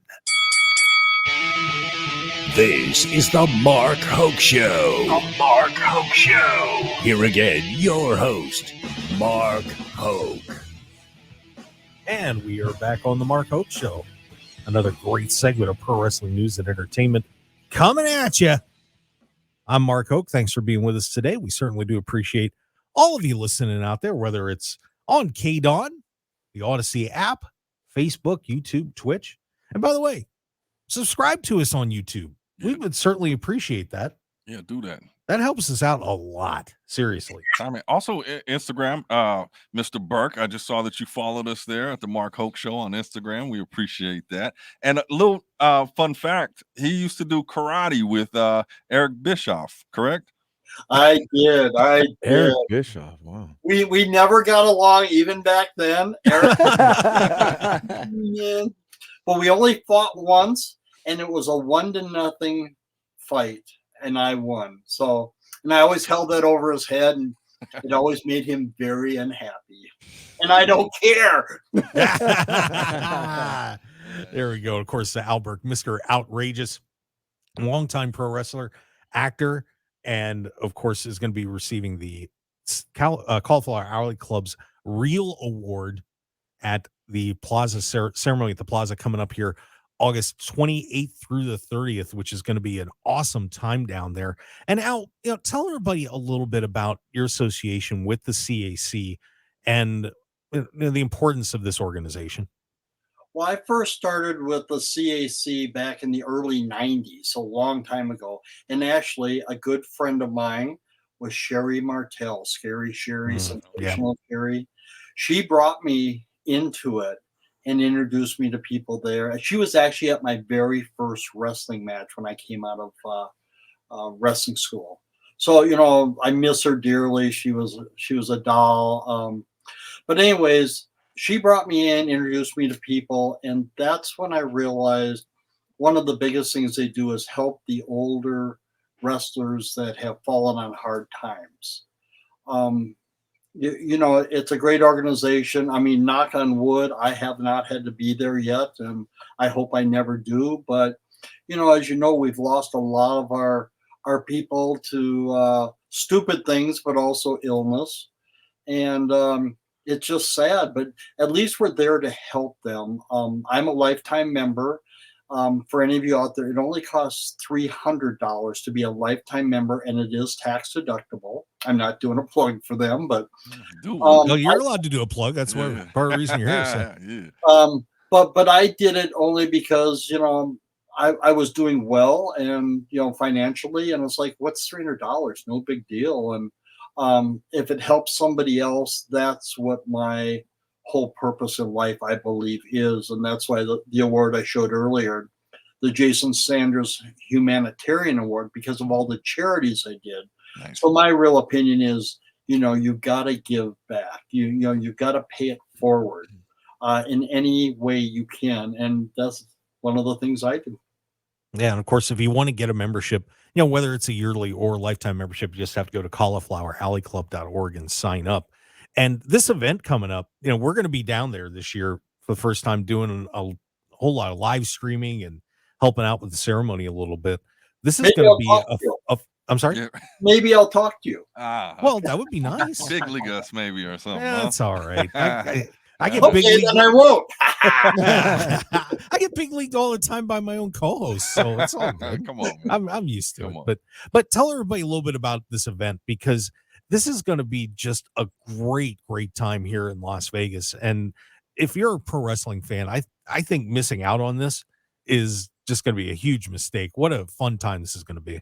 This is the Mark Hoke Show. The Mark Hoke Show. Here again, your host, Mark Hoke. And we are back on the Mark Hoke Show. Another great segment of pro wrestling news and entertainment coming at you. I'm Mark Hoke. Thanks for being with us today. We certainly do appreciate all of you listening out there, whether it's on KDAWN, the Odyssey app, Facebook, YouTube, Twitch. And by the way, subscribe to us on YouTube. We would certainly appreciate that. Yeah, do that. That helps us out a lot. Seriously. I mean, also Instagram, Mr. Burke. I just saw that you followed us there at the Mark Hoke Show on Instagram. We appreciate that. And a little fun fact: he used to do karate with Eric Bischoff. Correct? I did. Eric Bischoff. Wow. We never got along even back then. Eric, yeah. But we only fought once, and it was a 1-0 fight. And I won. So, and I always held that over his head, and it always made him very unhappy. And I don't care. There we go. Of course, Albert, Mr. Outrageous, longtime pro wrestler, actor, and of course is going to be receiving the Cauliflower Alley Club's Real Award at the Plaza ceremony at the Plaza coming up here August 28th through the 30th, which is going to be an awesome time down there. And Al, tell everybody a little bit about your association with the CAC and the importance of this organization. Well, I first started with the CAC back in the early 90s, so a long time ago. And actually, a good friend of mine was Sherry Martell, Scary Sherry, Sensational Sherry. She brought me into it and introduced me to people there. She was actually at my very first wrestling match when I came out of wrestling school. So, I miss her dearly. She was a doll. But anyways, she brought me in, introduced me to people, and that's when I realized one of the biggest things they do is help the older wrestlers that have fallen on hard times. It's a great organization. I mean, knock on wood, I have not had to be there yet, and I hope I never do. But, as you know, we've lost a lot of our people to stupid things, but also illness. And it's just sad, but at least we're there to help them. I'm a lifetime member. For any of you out there, it only costs $300 to be a lifetime member, and it is tax deductible. I'm not doing a plug for them, but no, you're allowed to do a plug. That's part of the reason you're here. So. But I did it only because I was doing well and financially, and it's like, what's $300? No big deal. And if it helps somebody else, that's what my whole purpose in life, I believe, is. And that's why the award I showed earlier, the Jason Sanders Humanitarian Award, because of all the charities I did. Nice. So my real opinion is, you've got to give back. You've got to pay it forward in any way you can. And that's one of the things I do. Yeah. And of course, if you want to get a membership, whether it's a yearly or lifetime membership, you just have to go to caulifloweralleyclub.org and sign up. And this event coming up, we're going to be down there this year for the first time doing a whole lot of live streaming and helping out with the ceremony a little bit. This is going to be I'm sorry. Yeah. Maybe I'll talk to you. Well, that would be nice. Big league us maybe or something. Yeah, huh? that's all right. I get Okay, big league. then I won't. I get big leagued all the time by my own co-host, so it's all good. Come on, man. I'm used to it. But tell everybody a little bit about this event, because this is going to be just a great time here in Las Vegas. And if you're a pro wrestling fan, I think missing out on this is just going to be a huge mistake. What a fun time this is going to be.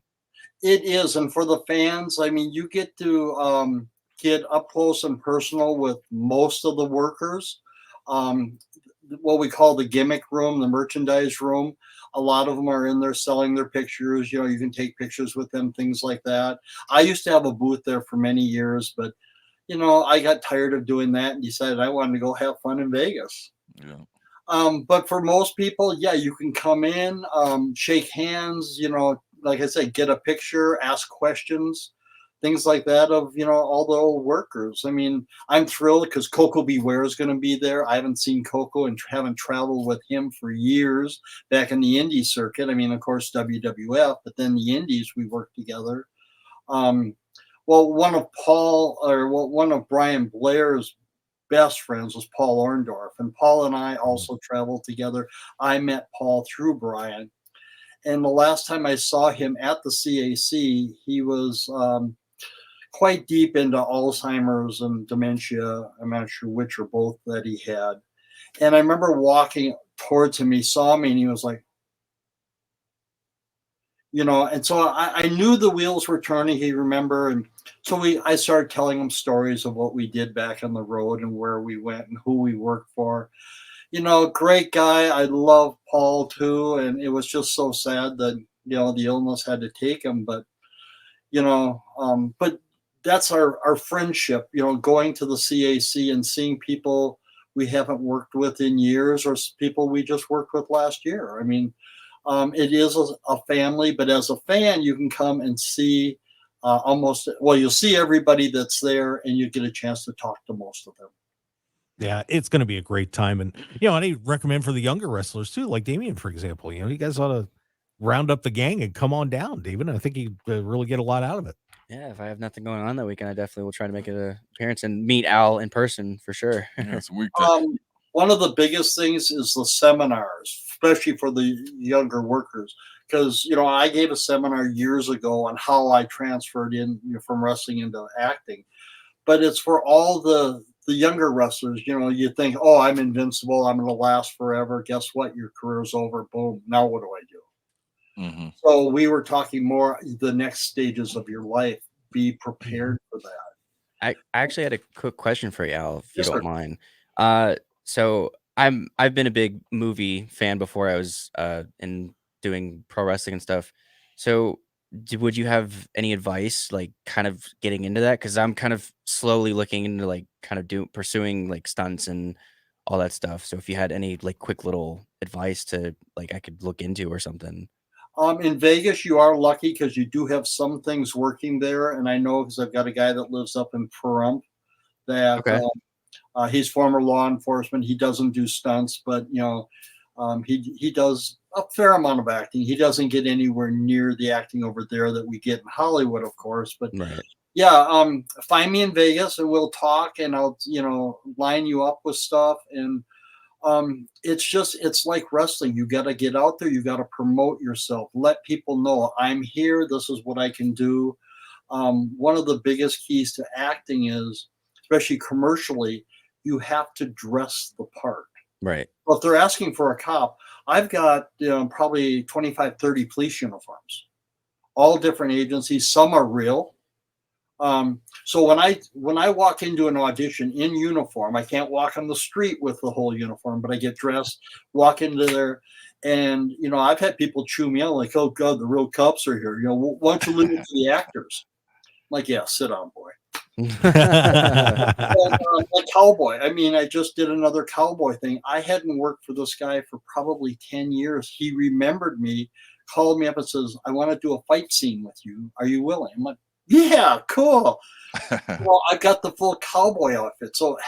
It is, and for the fans, I mean, you get to get up close and personal with most of the workers. What we call the gimmick room, the merchandise room. A lot of them are in there selling their pictures. You can take pictures with them, things like that. I used to have a booth there for many years, but I got tired of doing that and decided I wanted to go have fun in Vegas. Yeah. But for most people, yeah, you can come in, shake hands, like I said, get a picture, ask questions, things like that of, all the old workers. I mean, I'm thrilled because Coco Beware is going to be there. I haven't seen Coco and haven't traveled with him for years back in the indie circuit. I mean, of course, WWF, but then the indies, we worked together. Well, one of Brian Blair's best friends was Paul Orndorff, and Paul and I also traveled together. I met Paul through Brian. And the last time I saw him at the CAC, he was quite deep into Alzheimer's and dementia. I'm not sure which or both that he had. And I remember walking towards him. He saw me and he was like, and so I knew the wheels were turning. He remembered. And so I started telling him stories of what we did back on the road and where we went and who we worked for. Great guy. I love Paul too. And it was just so sad that, the illness had to take him. But, but that's our friendship, going to the CAC and seeing people we haven't worked with in years or people we just worked with last year. I mean, it is a family, but as a fan, you can come and see you'll see everybody that's there and you get a chance to talk to most of them. Yeah, it's going to be a great time. And, I recommend for the younger wrestlers too, like Damian, for example, you guys ought to round up the gang and come on down, David. I think you'd really get a lot out of it. Yeah, if I have nothing going on that weekend, I definitely will try to make an appearance and meet Al in person for sure. Yeah, it's a weekday. One of the biggest things is the seminars, especially for the younger workers. Because, I gave a seminar years ago on how I transferred in from wrestling into acting. But it's for all the younger wrestlers. You think, oh, I'm invincible. I'm going to last forever. Guess what? Your career's over. Boom. Now what do I do? Mm-hmm. So we were talking more the next stages of your life. Be prepared for that. I actually had a quick question for you, Al, if you don't mind. So I've been a big movie fan before I was in doing pro wrestling and stuff. So would you have any advice, like kind of getting into that? Because I'm kind of slowly looking into like kind of pursuing like stunts and all that stuff. So if you had any like quick little advice to like I could look into or something. In Vegas, you are lucky because you do have some things working there. And I know because I've got a guy that lives up in Pahrump that he's former law enforcement. He doesn't do stunts, but, he does a fair amount of acting. He doesn't get anywhere near the acting over there that we get in Hollywood, of course. But find me in Vegas and we'll talk and I'll, line you up with stuff. And it's like wrestling. You got to get out there. You got to promote yourself. Let people know I'm here. This is what I can do. One of the biggest keys to acting is, especially commercially, you have to dress the part. Right. Well, if they're asking for a cop, I've got probably 25, 30 police uniforms, all different agencies. Some are real. So when I walk into an audition in uniform, I can't walk on the street with the whole uniform, but I get dressed, walk into there, and I've had people chew me out like, "Oh God, the real cops are here." Why don't you leave it to the actors? I'm like, yeah, sit down, boy. Like cowboy. I mean, I just did another cowboy thing. I hadn't worked for this guy for probably 10 years. He remembered me, called me up and says, "I want to do a fight scene with you. Are you willing?" I'm like, yeah, cool. Well, I've got the full cowboy outfit. So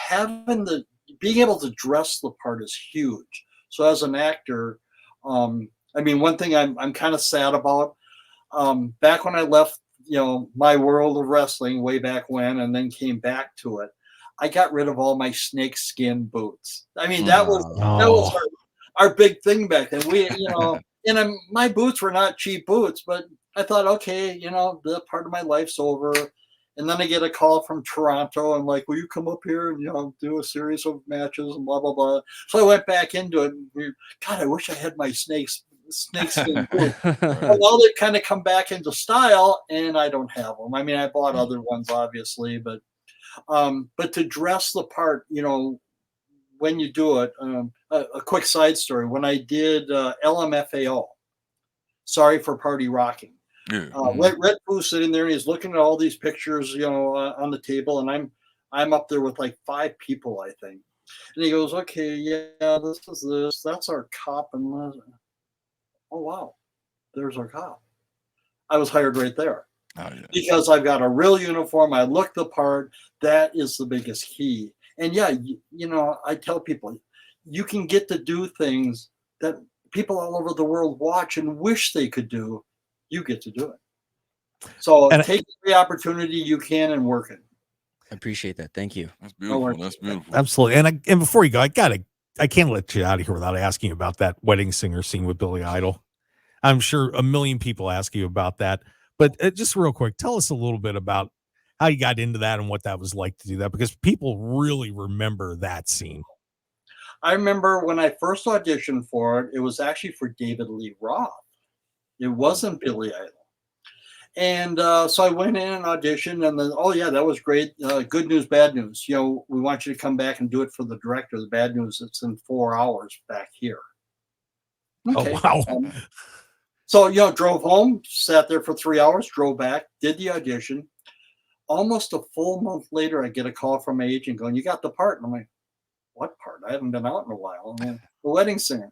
being able to dress the part is huge. So as an actor, one thing I'm kind of sad about, back when I left my world of wrestling way back when, and then came back to it, I got rid of all my snakeskin boots. I mean, that was our big thing back then. We, and my boots were not cheap boots, but I thought, okay, the part of my life's over. And then I get a call from Toronto and like, will you come up here and, do a series of matches and blah, blah, blah. So I went back into it. And God, I wish I had my snakeskin boots. Well, now they've kind of come back into style and I don't have them. I mean, I bought other ones, obviously, but to dress the part, when you do it, a quick side story. When I did LMFAO, Sorry for Party Rocking, Red Pooh sitting there and he's looking at all these pictures, on the table, and I'm up there with like 5 people, I think. And he goes, okay, yeah, this is this. That's our cop. And oh, wow, there's our cop. I was hired right there. Oh, yeah. Because I've got a real uniform. I look the part. That is the biggest key. And yeah, I tell people, you can get to do things that people all over the world watch and wish they could do. You get to do it. So take every opportunity you can and work it. I appreciate that. Thank you. That's beautiful. That's beautiful. Absolutely. And before you go, I can't let you out of here without asking you about that wedding singer scene with Billy Idol. I'm sure a million people ask you about that, but just real quick, tell us a little bit about how you got into that and what that was like to do that, because people really remember that scene. I remember when I first auditioned for it, it was actually for David Lee Roth. It wasn't Billy Idol. And so I went in and auditioned, and then, oh yeah, that was great. Good news, bad news. We want you to come back and do it for the director. The bad news, it's in 4 hours back here. Okay. Oh, wow. So, drove home, sat there for 3 hours, drove back, did the audition. Almost a full month later, I get a call from my agent going, you got the part. And I'm like, what part? I haven't been out in a while. I'm like, the wedding singer.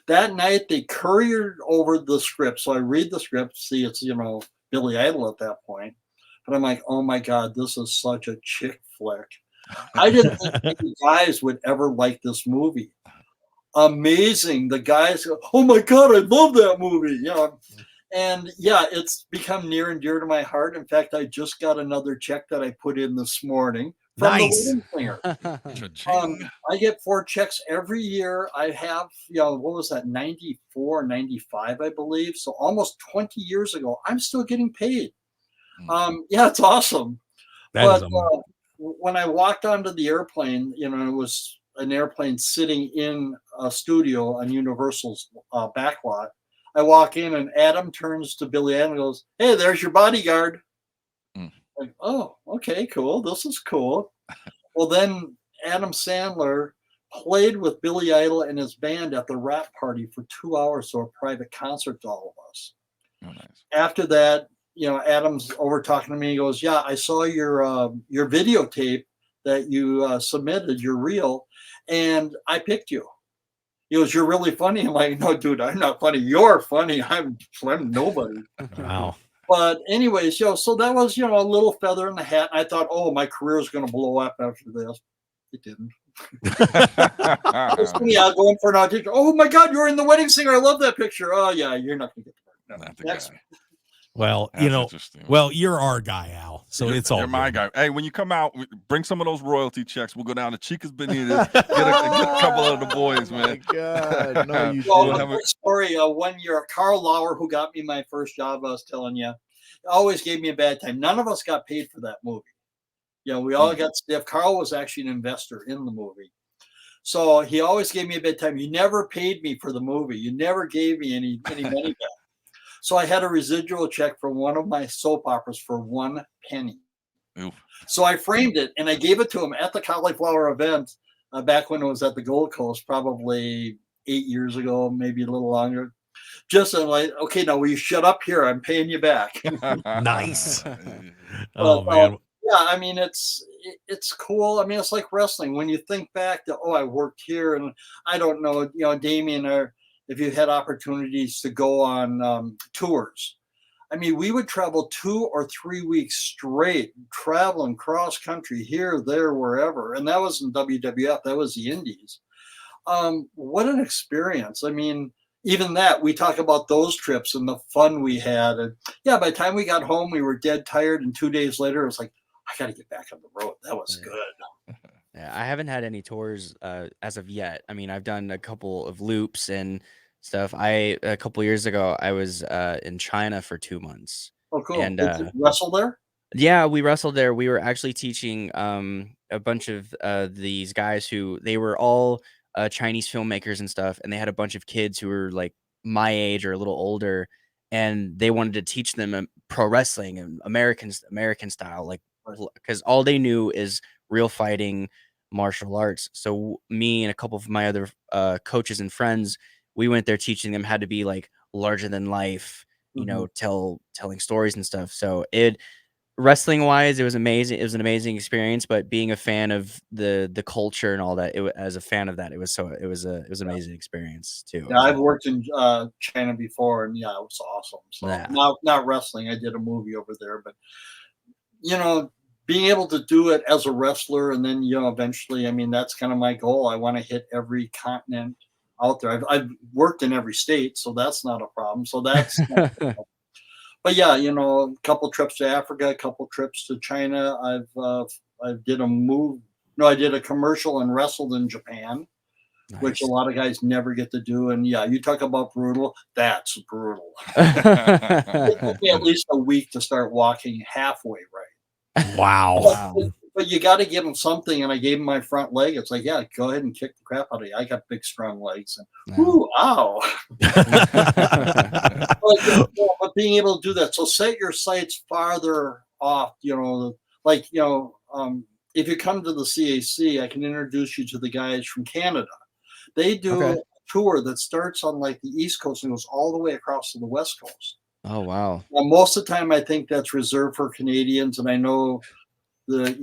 That night, they couriered over the script. So I read the script, see it's, Billy Idol at that point. But I'm like, oh my God, this is such a chick flick. I didn't think the guys would ever like this movie. Amazing. The guys go, oh my God, I love that movie. And yeah, it's become near and dear to my heart. In fact, I just got another check that I put in this morning from the wedding singer. I get 4 checks every year. I have, what was that, 94, 95, I believe. So almost 20 years ago, I'm still getting paid. Yeah, it's awesome. But when I walked onto the airplane, it was an airplane sitting in a studio on Universal's backlot. I walk in and Adam turns to Billy Idol and goes, hey, there's your bodyguard. Like, oh, okay, cool. This is cool. Well, then Adam Sandler played with Billy Idol and his band at the wrap party for 2 hours, so a private concert to all of us. Oh, nice. After that, Adam's over talking to me. He goes, yeah, I saw your videotape that you submitted, your reel, and I picked you. He goes, you're really funny. I'm like, no, dude, I'm not funny. You're funny. I'm nobody. Wow. But anyways, so that was, a little feather in the hat. I thought, oh, my career is going to blow up after this. It didn't. Yeah, going for an audition. Oh my God, you're in The Wedding Singer. I love that picture. Oh yeah, you're not going to get the part. No, next. Well, you're our guy, Al. So it's all. You're my guy. Hey, when you come out, bring some of those royalty checks. We'll go down to Chica's Benitez, get a couple of the boys, man. Oh my God, no, you well, story. 1 year, Carl Lauer, who got me my first job, I was telling you, always gave me a bad time. None of us got paid for that movie. We all got stiff. Carl was actually an investor in the movie. So he always gave me a bad time. You never paid me for the movie. You never gave me any money back. So I had a residual check from one of my soap operas for 1 penny. Oof. So I framed it and I gave it to him at the cauliflower event back when it was at the Gold Coast, probably 8 years ago, maybe a little longer. Just like, okay, now will you shut up here? I'm paying you back. Nice. Oh man. Yeah, I mean, it's cool. I mean, it's like wrestling. When you think back to, I worked here, and I don't know, Damian, or if you had opportunities to go on tours. I mean, we would travel 2 or 3 weeks straight, traveling cross country here, there, wherever. And that wasn't WWF. That was the indies. What an experience. I mean, even that, we talk about those trips and the fun we had. And yeah, by the time we got home, we were dead tired. And 2 days later, it was like, I got to get back on the road. That was good. Yeah, I haven't had any tours as of yet. I mean, I've done a couple of loops and stuff. A couple years ago, I was in China for 2 months. Oh, cool. And Did you wrestle there? yeah, we wrestled there. We were actually teaching a bunch of these guys who they were all Chinese filmmakers and stuff, and they had a bunch of kids who were like my age or a little older, and they wanted to teach them pro wrestling and American style, like because all they knew is real fighting, martial arts. So me and a couple of my other coaches and friends, we went there teaching them how to be like larger than life, you know, telling stories and stuff. So wrestling wise, it was amazing. It was an amazing experience, but being a fan of the culture and all that, as a fan of that, it was an amazing experience too. Yeah, I've worked in China before, and yeah, it was awesome. So Yeah. not wrestling. I did a movie over there, but you know, being able to do it as a wrestler, and then eventually, I mean, that's kind of my goal. I want to hit every continent out there. I've worked in every state, so that's not a problem. So that's. But yeah, a couple trips to Africa, a couple trips to China. I did a commercial and wrestled in Japan, which a lot of guys never get to do. And yeah, you talk about brutal. That's brutal. It took me at least a week to start walking halfway right. Wow. But you got to give them something, and I gave him my front leg. It's like, yeah, go ahead and kick the crap out of you. I got big, strong legs. And, ooh, ow. but being able to do that. So set your sights farther off, if you come to the CAC, I can introduce you to the guys from Canada. They do a tour that starts on like the East Coast and goes all the way across to the West Coast. Oh, wow. Now, most of the time, I think that's reserved for Canadians, and I know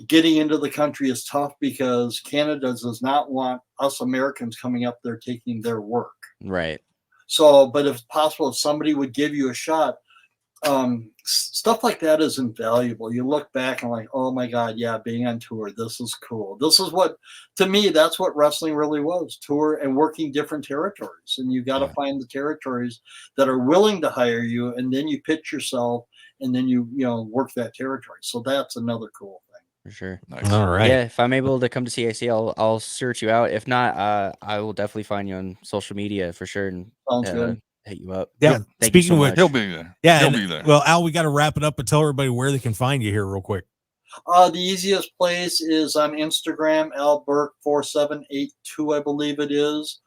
getting into the country is tough because Canada does not want us Americans coming up there taking their work. Right. So, but if possible, if somebody would give you a shot, stuff like that is invaluable. You look back and like, oh my God, yeah, being on tour, this is cool. This is what, to me, that's what wrestling really was, tour and working different territories. And you got to find the territories that are willing to hire you, and then you pitch yourself, and then you work that territory. So that's another cool thing. For sure. Nice. All right. Yeah, if I'm able to come to CAC, I'll search you out. If not, I will definitely find you on social media for sure and hit you up. Yeah. Thank you Speaking so of which, much. He'll be there. Yeah, He'll be there. Well, Al, we got to wrap it up, but tell everybody where they can find you here real quick. The easiest place is on Instagram, alburke4782, I believe it is.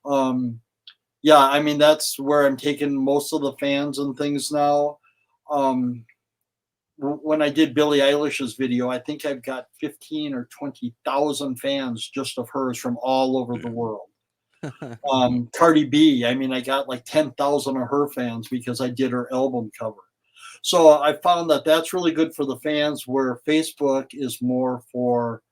Yeah, I mean, that's where I'm taking most of the fans and things now. When I did Billie Eilish's video, I think I've got 15 or 20,000 fans just of hers from all over the world. Cardi B, I mean, I got like 10,000 of her fans because I did her album cover. So I found that that's really good for the fans, where Facebook is more for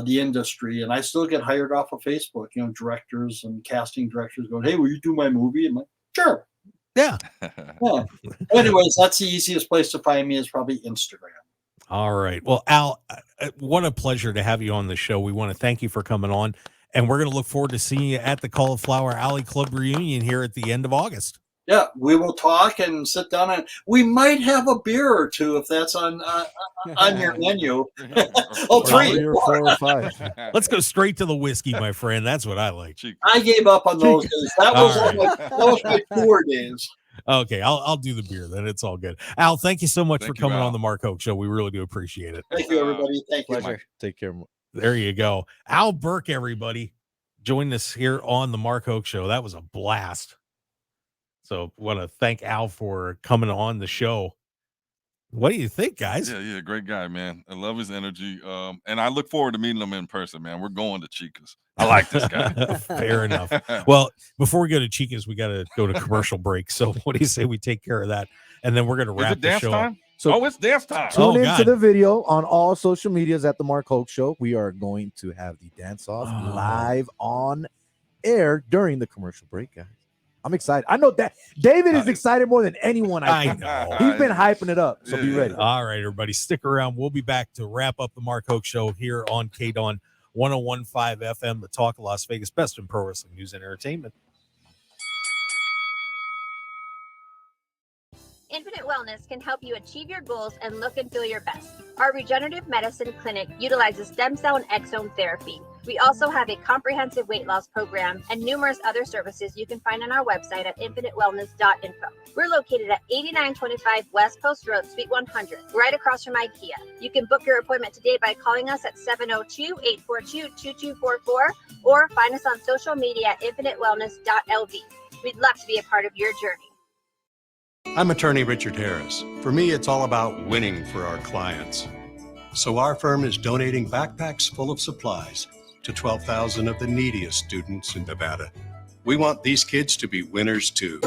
the industry. And I still get hired off of Facebook, directors and casting directors going, hey, will you do my movie? I'm like, sure. Yeah. Anyways, that's the easiest place to find me, is probably Instagram. All right. Well, Al, what a pleasure to have you on the show. We want to thank you for coming on, and we're going to look forward to seeing you at the Cauliflower Alley Club reunion here at the end of August. Yeah, we will talk and sit down, and we might have a beer or two if that's on your menu. Oh, 3 or 4 or 5. Let's go straight to the whiskey, my friend. That's what I like. I gave up on those days. That was my tour days. Okay, I'll do the beer then. It's all good. Al, thank you so much for coming on the Mark Hoke Show. We really do appreciate it. Thank you, everybody. Thank you. Pleasure. Take care. There you go. Al Burke, everybody, joined us here on the Mark Hoke Show. That was a blast. So want to thank Al for coming on the show. What do you think, guys? Yeah, great guy, man. I love his energy. And I look forward to meeting him in person, man. We're going to Chica's. I like this guy. Fair enough. Well, before we go to Chica's, we got to go to commercial break. So what do you say we take care of that? And then we're going to wrap the show up. So it's dance time. Tune into the video on all social medias at the Mark Hoke Show. We are going to have the dance off live on air during the commercial break, guys. I'm excited. I know that David is excited more than anyone. I know. He's been hyping it up. So be ready. All right, everybody, stick around. We'll be back to wrap up the Mark Hoke Show here on KDAWN 101.5 FM, the Talk of Las Vegas, best in pro wrestling news and entertainment. Wellness can help you achieve your goals and look and feel your best. Our regenerative medicine clinic utilizes stem cell and exome therapy. We also have a comprehensive weight loss program and numerous other services you can find on our website at infinitewellness.info. We're located at 8925 West Post Road, Suite 100, right across from IKEA. You can book your appointment today by calling us at 702-842-2244 or find us on social media at infinitewellness.lv. We'd love to be a part of your journey. I'm attorney Richard Harris. For me, it's all about winning for our clients. So our firm is donating backpacks full of supplies to 12,000 of the neediest students in Nevada. We want these kids to be winners too.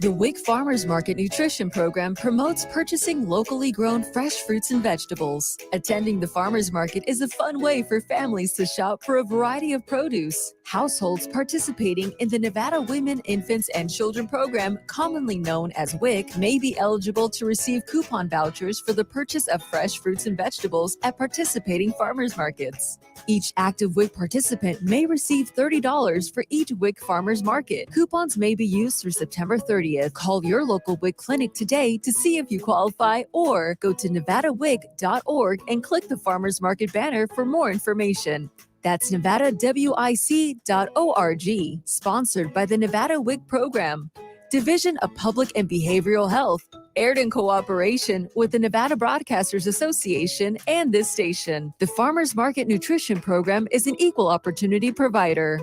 The Wick Farmers Market Nutrition Program promotes purchasing locally grown fresh fruits and vegetables. Attending the farmers market is a fun way for families to shop for a variety of produce. Households participating in the Nevada Women, Infants, and Children Program, commonly known as WIC, may be eligible to receive coupon vouchers for the purchase of fresh fruits and vegetables at participating farmers markets. Each active WIC participant may receive $30 for each WIC farmers market. Coupons may be used through September 30th. Call your local WIC clinic today to see if you qualify, or go to nevadawic.org and click the farmers market banner for more information. That's nevadawic.org, sponsored by the Nevada WIC Program, Division of Public and Behavioral Health, aired in cooperation with the Nevada Broadcasters Association and this station. The Farmers Market Nutrition Program is an equal opportunity provider.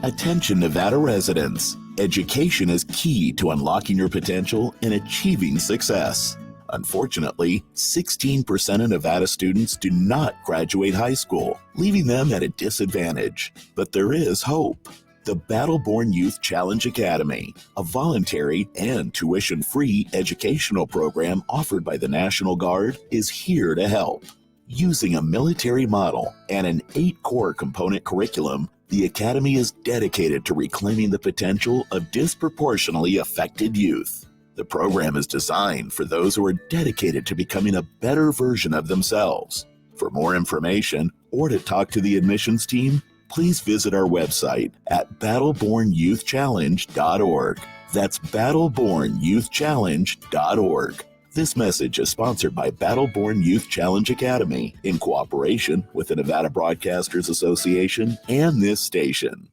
Attention Nevada residents. Education is key to unlocking your potential and achieving success. Unfortunately, 16% of Nevada students do not graduate high school, leaving them at a disadvantage. But there is hope. The Battle-Born Youth Challenge Academy, a voluntary and tuition-free educational program offered by the National Guard, is here to help. Using a military model and an 8-core component curriculum, the Academy is dedicated to reclaiming the potential of disproportionately affected youth. The program is designed for those who are dedicated to becoming a better version of themselves. For more information or to talk to the admissions team, please visit our website at battlebornyouthchallenge.org. That's battlebornyouthchallenge.org. This message is sponsored by Battle-Born Youth Challenge Academy in cooperation with the Nevada Broadcasters Association and this station.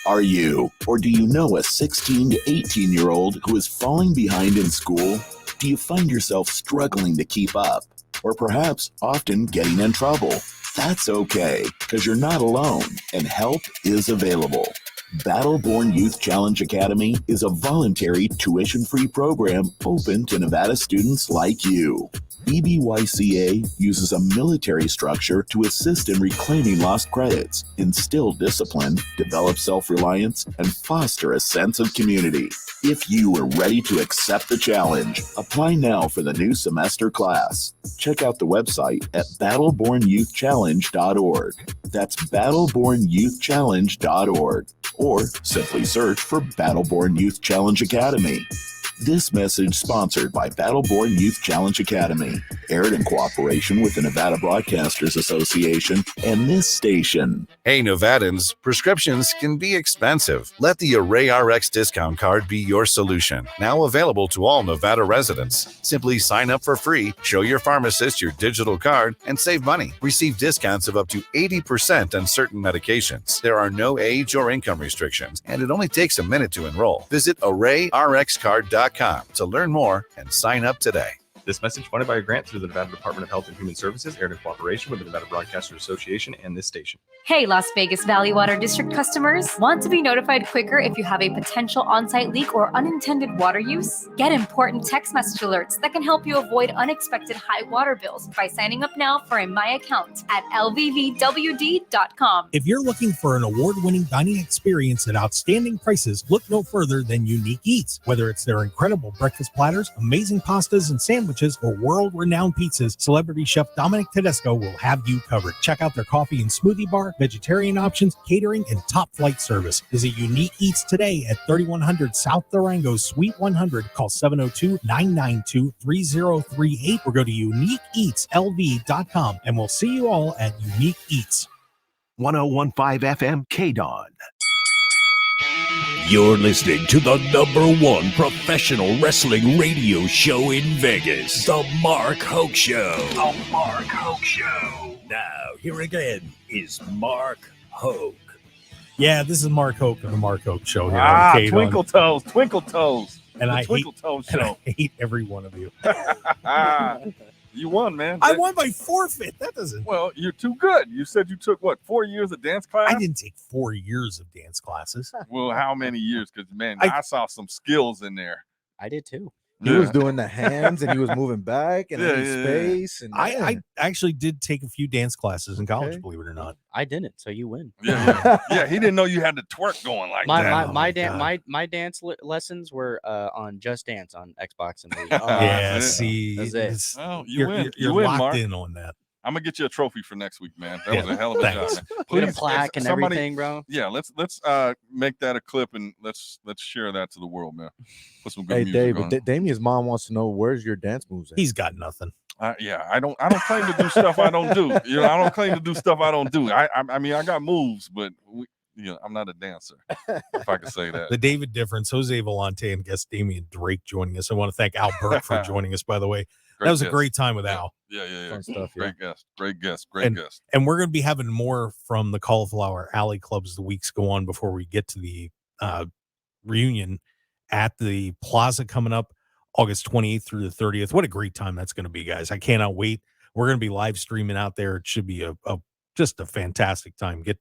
Are you, or do you know a 16 to 18-year-old who is falling behind in school? Do you find yourself struggling to keep up, or perhaps often getting in trouble? That's okay, because you're not alone, and help is available. Battle-Born Youth Challenge Academy is a voluntary, tuition-free program open to Nevada students like you. EBYCA uses a military structure to assist in reclaiming lost credits, instill discipline, develop self-reliance, and foster a sense of community. If you are ready to accept the challenge, apply now for the new semester class. Check out the website at battlebornyouthchallenge.org. That's battlebornyouthchallenge.org. Or simply search for Battle-Born Youth Challenge Academy. This message sponsored by Battle-Born Youth Challenge Academy, aired in cooperation with the Nevada Broadcasters Association and this station. Hey Nevadans, prescriptions can be expensive. Let the Array RX discount card be your solution. Now available to all Nevada residents. Simply sign up for free, show your pharmacist your digital card, and save money. Receive discounts of up to 80% on certain medications. There are no age or income restrictions, and it only takes a minute to enroll. Visit ArrayRxCard.com to learn more and sign up today. This message funded by a grant through the Nevada Department of Health and Human Services, aired in cooperation with the Nevada Broadcasters Association and this station. Hey, Las Vegas Valley Water District customers. Want to be notified quicker if you have a potential on-site leak or unintended water use? Get important text message alerts that can help you avoid unexpected high water bills by signing up now for a My Account at lvvwd.com. If you're looking for an award-winning dining experience at outstanding prices, look no further than Unique Eats. Whether it's their incredible breakfast platters, amazing pastas and sandwiches, or world-renowned pizzas, celebrity chef Dominik Tedesco will have you covered. Check out their coffee and smoothie bar, vegetarian options, catering, and top-flight service. Visit Unique Eats today at 3100 South Durango, Suite 100. Call 702-992-3038 or go to uniqueeatslv.com, and we'll see you all at Unique Eats. 1015 FM KDAWN. You're listening to the #1 professional wrestling radio show in Vegas, The Mark Hoke Show. The Mark Hoke Show. Now, here again is Mark Hoke. Yeah, this is Mark Hoke of The Mark Hoke Show here. Twinkle Toes, Twinkle Toes. And I Twinkle Toes Show. hate every one of you. You won, man. I won by forfeit. That doesn't. Well, you're too good. You said you took, 4 years of dance class? I didn't take 4 years of dance classes. Well, how many years? Because, man, I saw some skills in there. I did too. He was doing the hands and he was moving back and space. And I actually did take a few dance classes in college, believe it or not. I didn't, so you win. Yeah, he didn't know you had the twerk going like that. My dance lessons were on Just Dance on Xbox and Wii. Yeah, see, that's it. Well, you're win, locked Mark. in on that. I'm gonna get you a trophy for next week, man. That was a hell of a Thanks. job, man. Get a plaque and everything, bro. Yeah, let's make that a clip and let's share that to the world, man. Put some good Hey, music Dave, on. Damien's mom wants to know where's your dance moves at? He's got nothing. Yeah, I don't claim to do stuff I don't do. You know, I don't claim to do stuff I don't do. I mean, I got moves, but I'm not a dancer, if I could say that. The David difference, Jose Volonte and guest Damian Drake joining us. I want to thank Al Burke for joining us, by the way. That was a great time with Al. Yeah. Fun stuff, Great guest. And we're going to be having more from the Cauliflower Alley Club as the weeks go on before we get to the reunion at the Plaza coming up August 28th through the 30th. What a great time that's going to be, guys. I cannot wait. We're going to be live streaming out there. It should be just a fantastic time. Get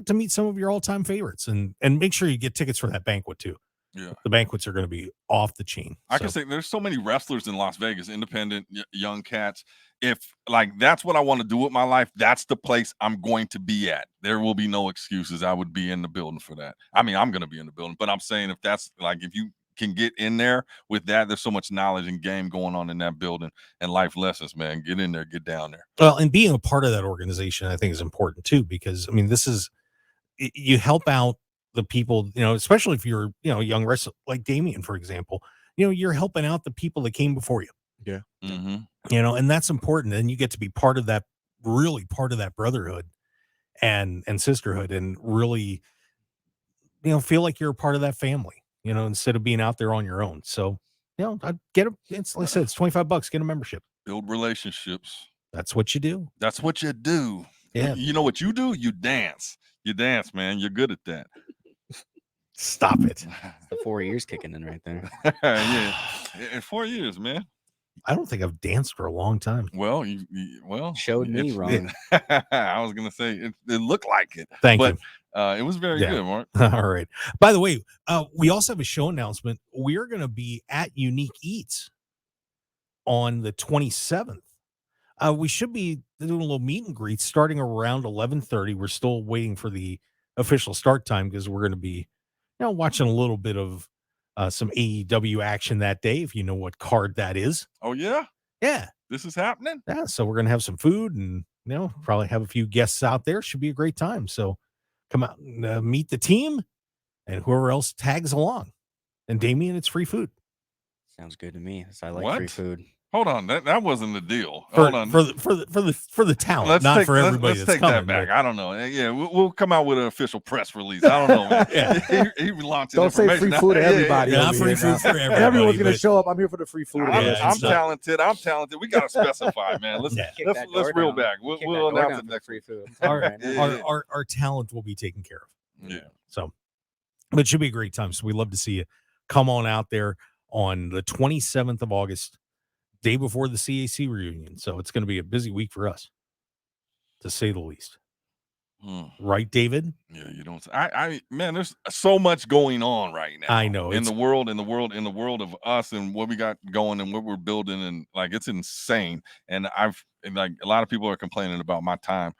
to meet some of your all-time favorites and make sure you get tickets for that banquet too. Yeah, the banquets are going to be off the chain. I can say there's so many wrestlers in Las Vegas, independent young cats. If that's what I want to do with my life, that's the place I'm going to be at. There will be no excuses. I would be in the building for that. I mean, I'm going to be in the building, but I'm saying if you can get in there with that, there's so much knowledge and game going on in that building and life lessons, man. Get in there, get down there. Well, and being a part of that organization, I think is important too, because I mean, you help out the people, especially if you're, a young wrestler like Damian, for example, you're helping out the people that came before you. Yeah. Mm-hmm. And that's important. And you get to be part of that brotherhood and sisterhood and really, feel like you're a part of that family, instead of being out there on your own. So, it's like I said, it's $25, get a membership. Build relationships. That's what you do. That's what you do. Yeah. You know what you do? You dance. You dance, man. You're good at that. Stop it. The 4 years kicking in right there. Yeah. In 4 years, man. I don't think I've danced for a long time. Well, showed me wrong. I was gonna say it looked like it. Thank you. It was very good, Mark. All right. By the way, we also have a show announcement. We're going to be at Unique Eats on the 27th. We should be doing a little meet and greet starting around 11:30. We're still waiting for the official start time because we're going to be, watching a little bit of some AEW action that day, if you know what card that is. Oh, yeah? Yeah. This is happening? Yeah. So we're going to have some food and, probably have a few guests out there. Should be a great time. So come out and meet the team and whoever else tags along. And Damian, it's free food. Sounds good to me. I like free food. Hold on, that wasn't the deal. For Hold on. For the talent, not for everybody. Let's that's take coming, that back. but- I don't know. Yeah, we'll come out with an official press release. I don't know, man. Yeah. he launching Don't say information. free food to everybody. Not over free here food now. for everybody, Everyone's gonna but- show up. I'm here for the free food. I'm talented. We gotta specify, man. Let's reel back. We'll announce it next free food. Our talent will be taken care of. Yeah. So, but it should be a great time. So we love to see you. Come on out there on the 27th of August, day before the CAC reunion. So it's going to be a busy week for us, to say the least. Right, David? Yeah, you don't. Man, there's so much going on right now. I know in the world of us and what we got going and what we're building, and it's insane. And a lot of people are complaining about my time,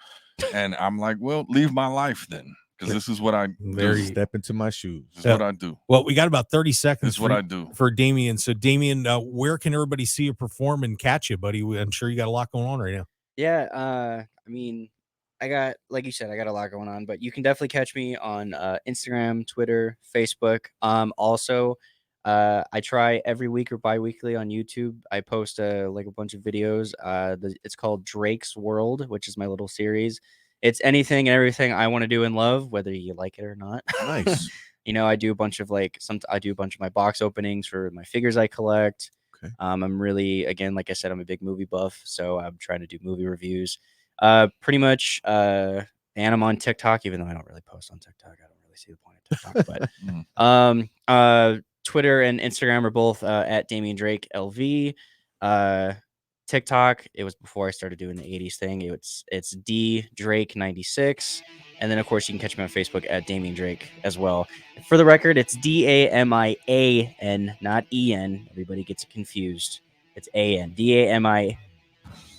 and I'm like, well, leave my life then, because this is what I do. Step into my shoes. This is what I do. Well, we got about 30 seconds. This is what I do. For Damian. So, Damian, where can everybody see you perform and catch you, buddy? I'm sure you got a lot going on right now. Yeah, I mean, I got, like you said, I got a lot going on, but you can definitely catch me on Instagram, Twitter, Facebook. Also, I try every week or bi-weekly on YouTube. I post a bunch of videos. It's called Drake's World, which is my little series. It's anything and everything I want to do in love, whether you like it or not. Nice. I do a bunch of my box openings for my figures I collect. Okay. I'm really, again, like I said, I'm a big movie buff, so I'm trying to do movie reviews. Pretty much, and I'm on TikTok, even though I don't really post on TikTok. I don't really see the point of TikTok, but Twitter and Instagram are both at Damian Drake LV. TikTok, it was before I started doing the 80s thing. It's D Drake 96. And then, of course, you can catch me on Facebook at Damian Drake as well. For the record, it's DAMIAN, not EN. Everybody gets confused. It's AN. DAMIAN.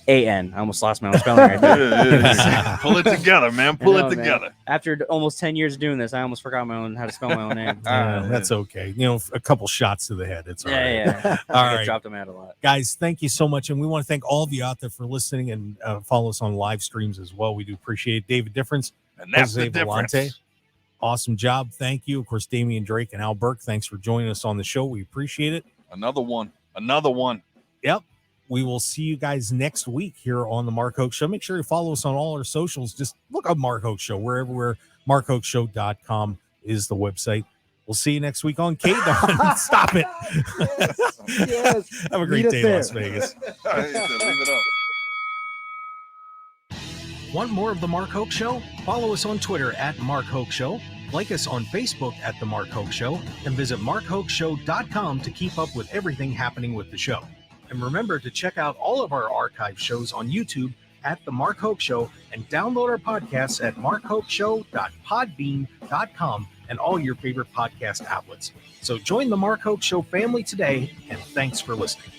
I almost lost my own spelling right there. Pull it together, man. Pull it together. Man. After almost 10 years of doing this, I almost forgot how to spell my own name. That's okay. A couple shots to the head. It's all right. Yeah. All I right. dropped them out a lot. Guys, thank you so much. And we want to thank all of you out there for listening and follow us on live streams as well. We do appreciate it. David Difference. And that's Jose the difference. Volonte. Awesome job. Thank you. Of course, Damian Drake and Al Burke, thanks for joining us on the show. We appreciate it. Another one. Yep. We will see you guys next week here on the Mark Hoke Show. Make sure you follow us on all our socials. Just look up Mark Hoke Show. We're everywhere. MarkHokeShow.com is the website. We'll see you next week on KDAWN. Stop it. Yes. Have a great day, Las Vegas. Leave it up. Want more of The Mark Hoke Show? Follow us on Twitter at Mark Hoke Show, like us on Facebook at The Mark Hoke Show, and visit MarkHokeShow.com to keep up with everything happening with the show. And remember to check out all of our archive shows on YouTube at The Mark Hoke Show and download our podcasts at markhokeshow.podbean.com and all your favorite podcast outlets. So join The Mark Hoke Show family today, and thanks for listening.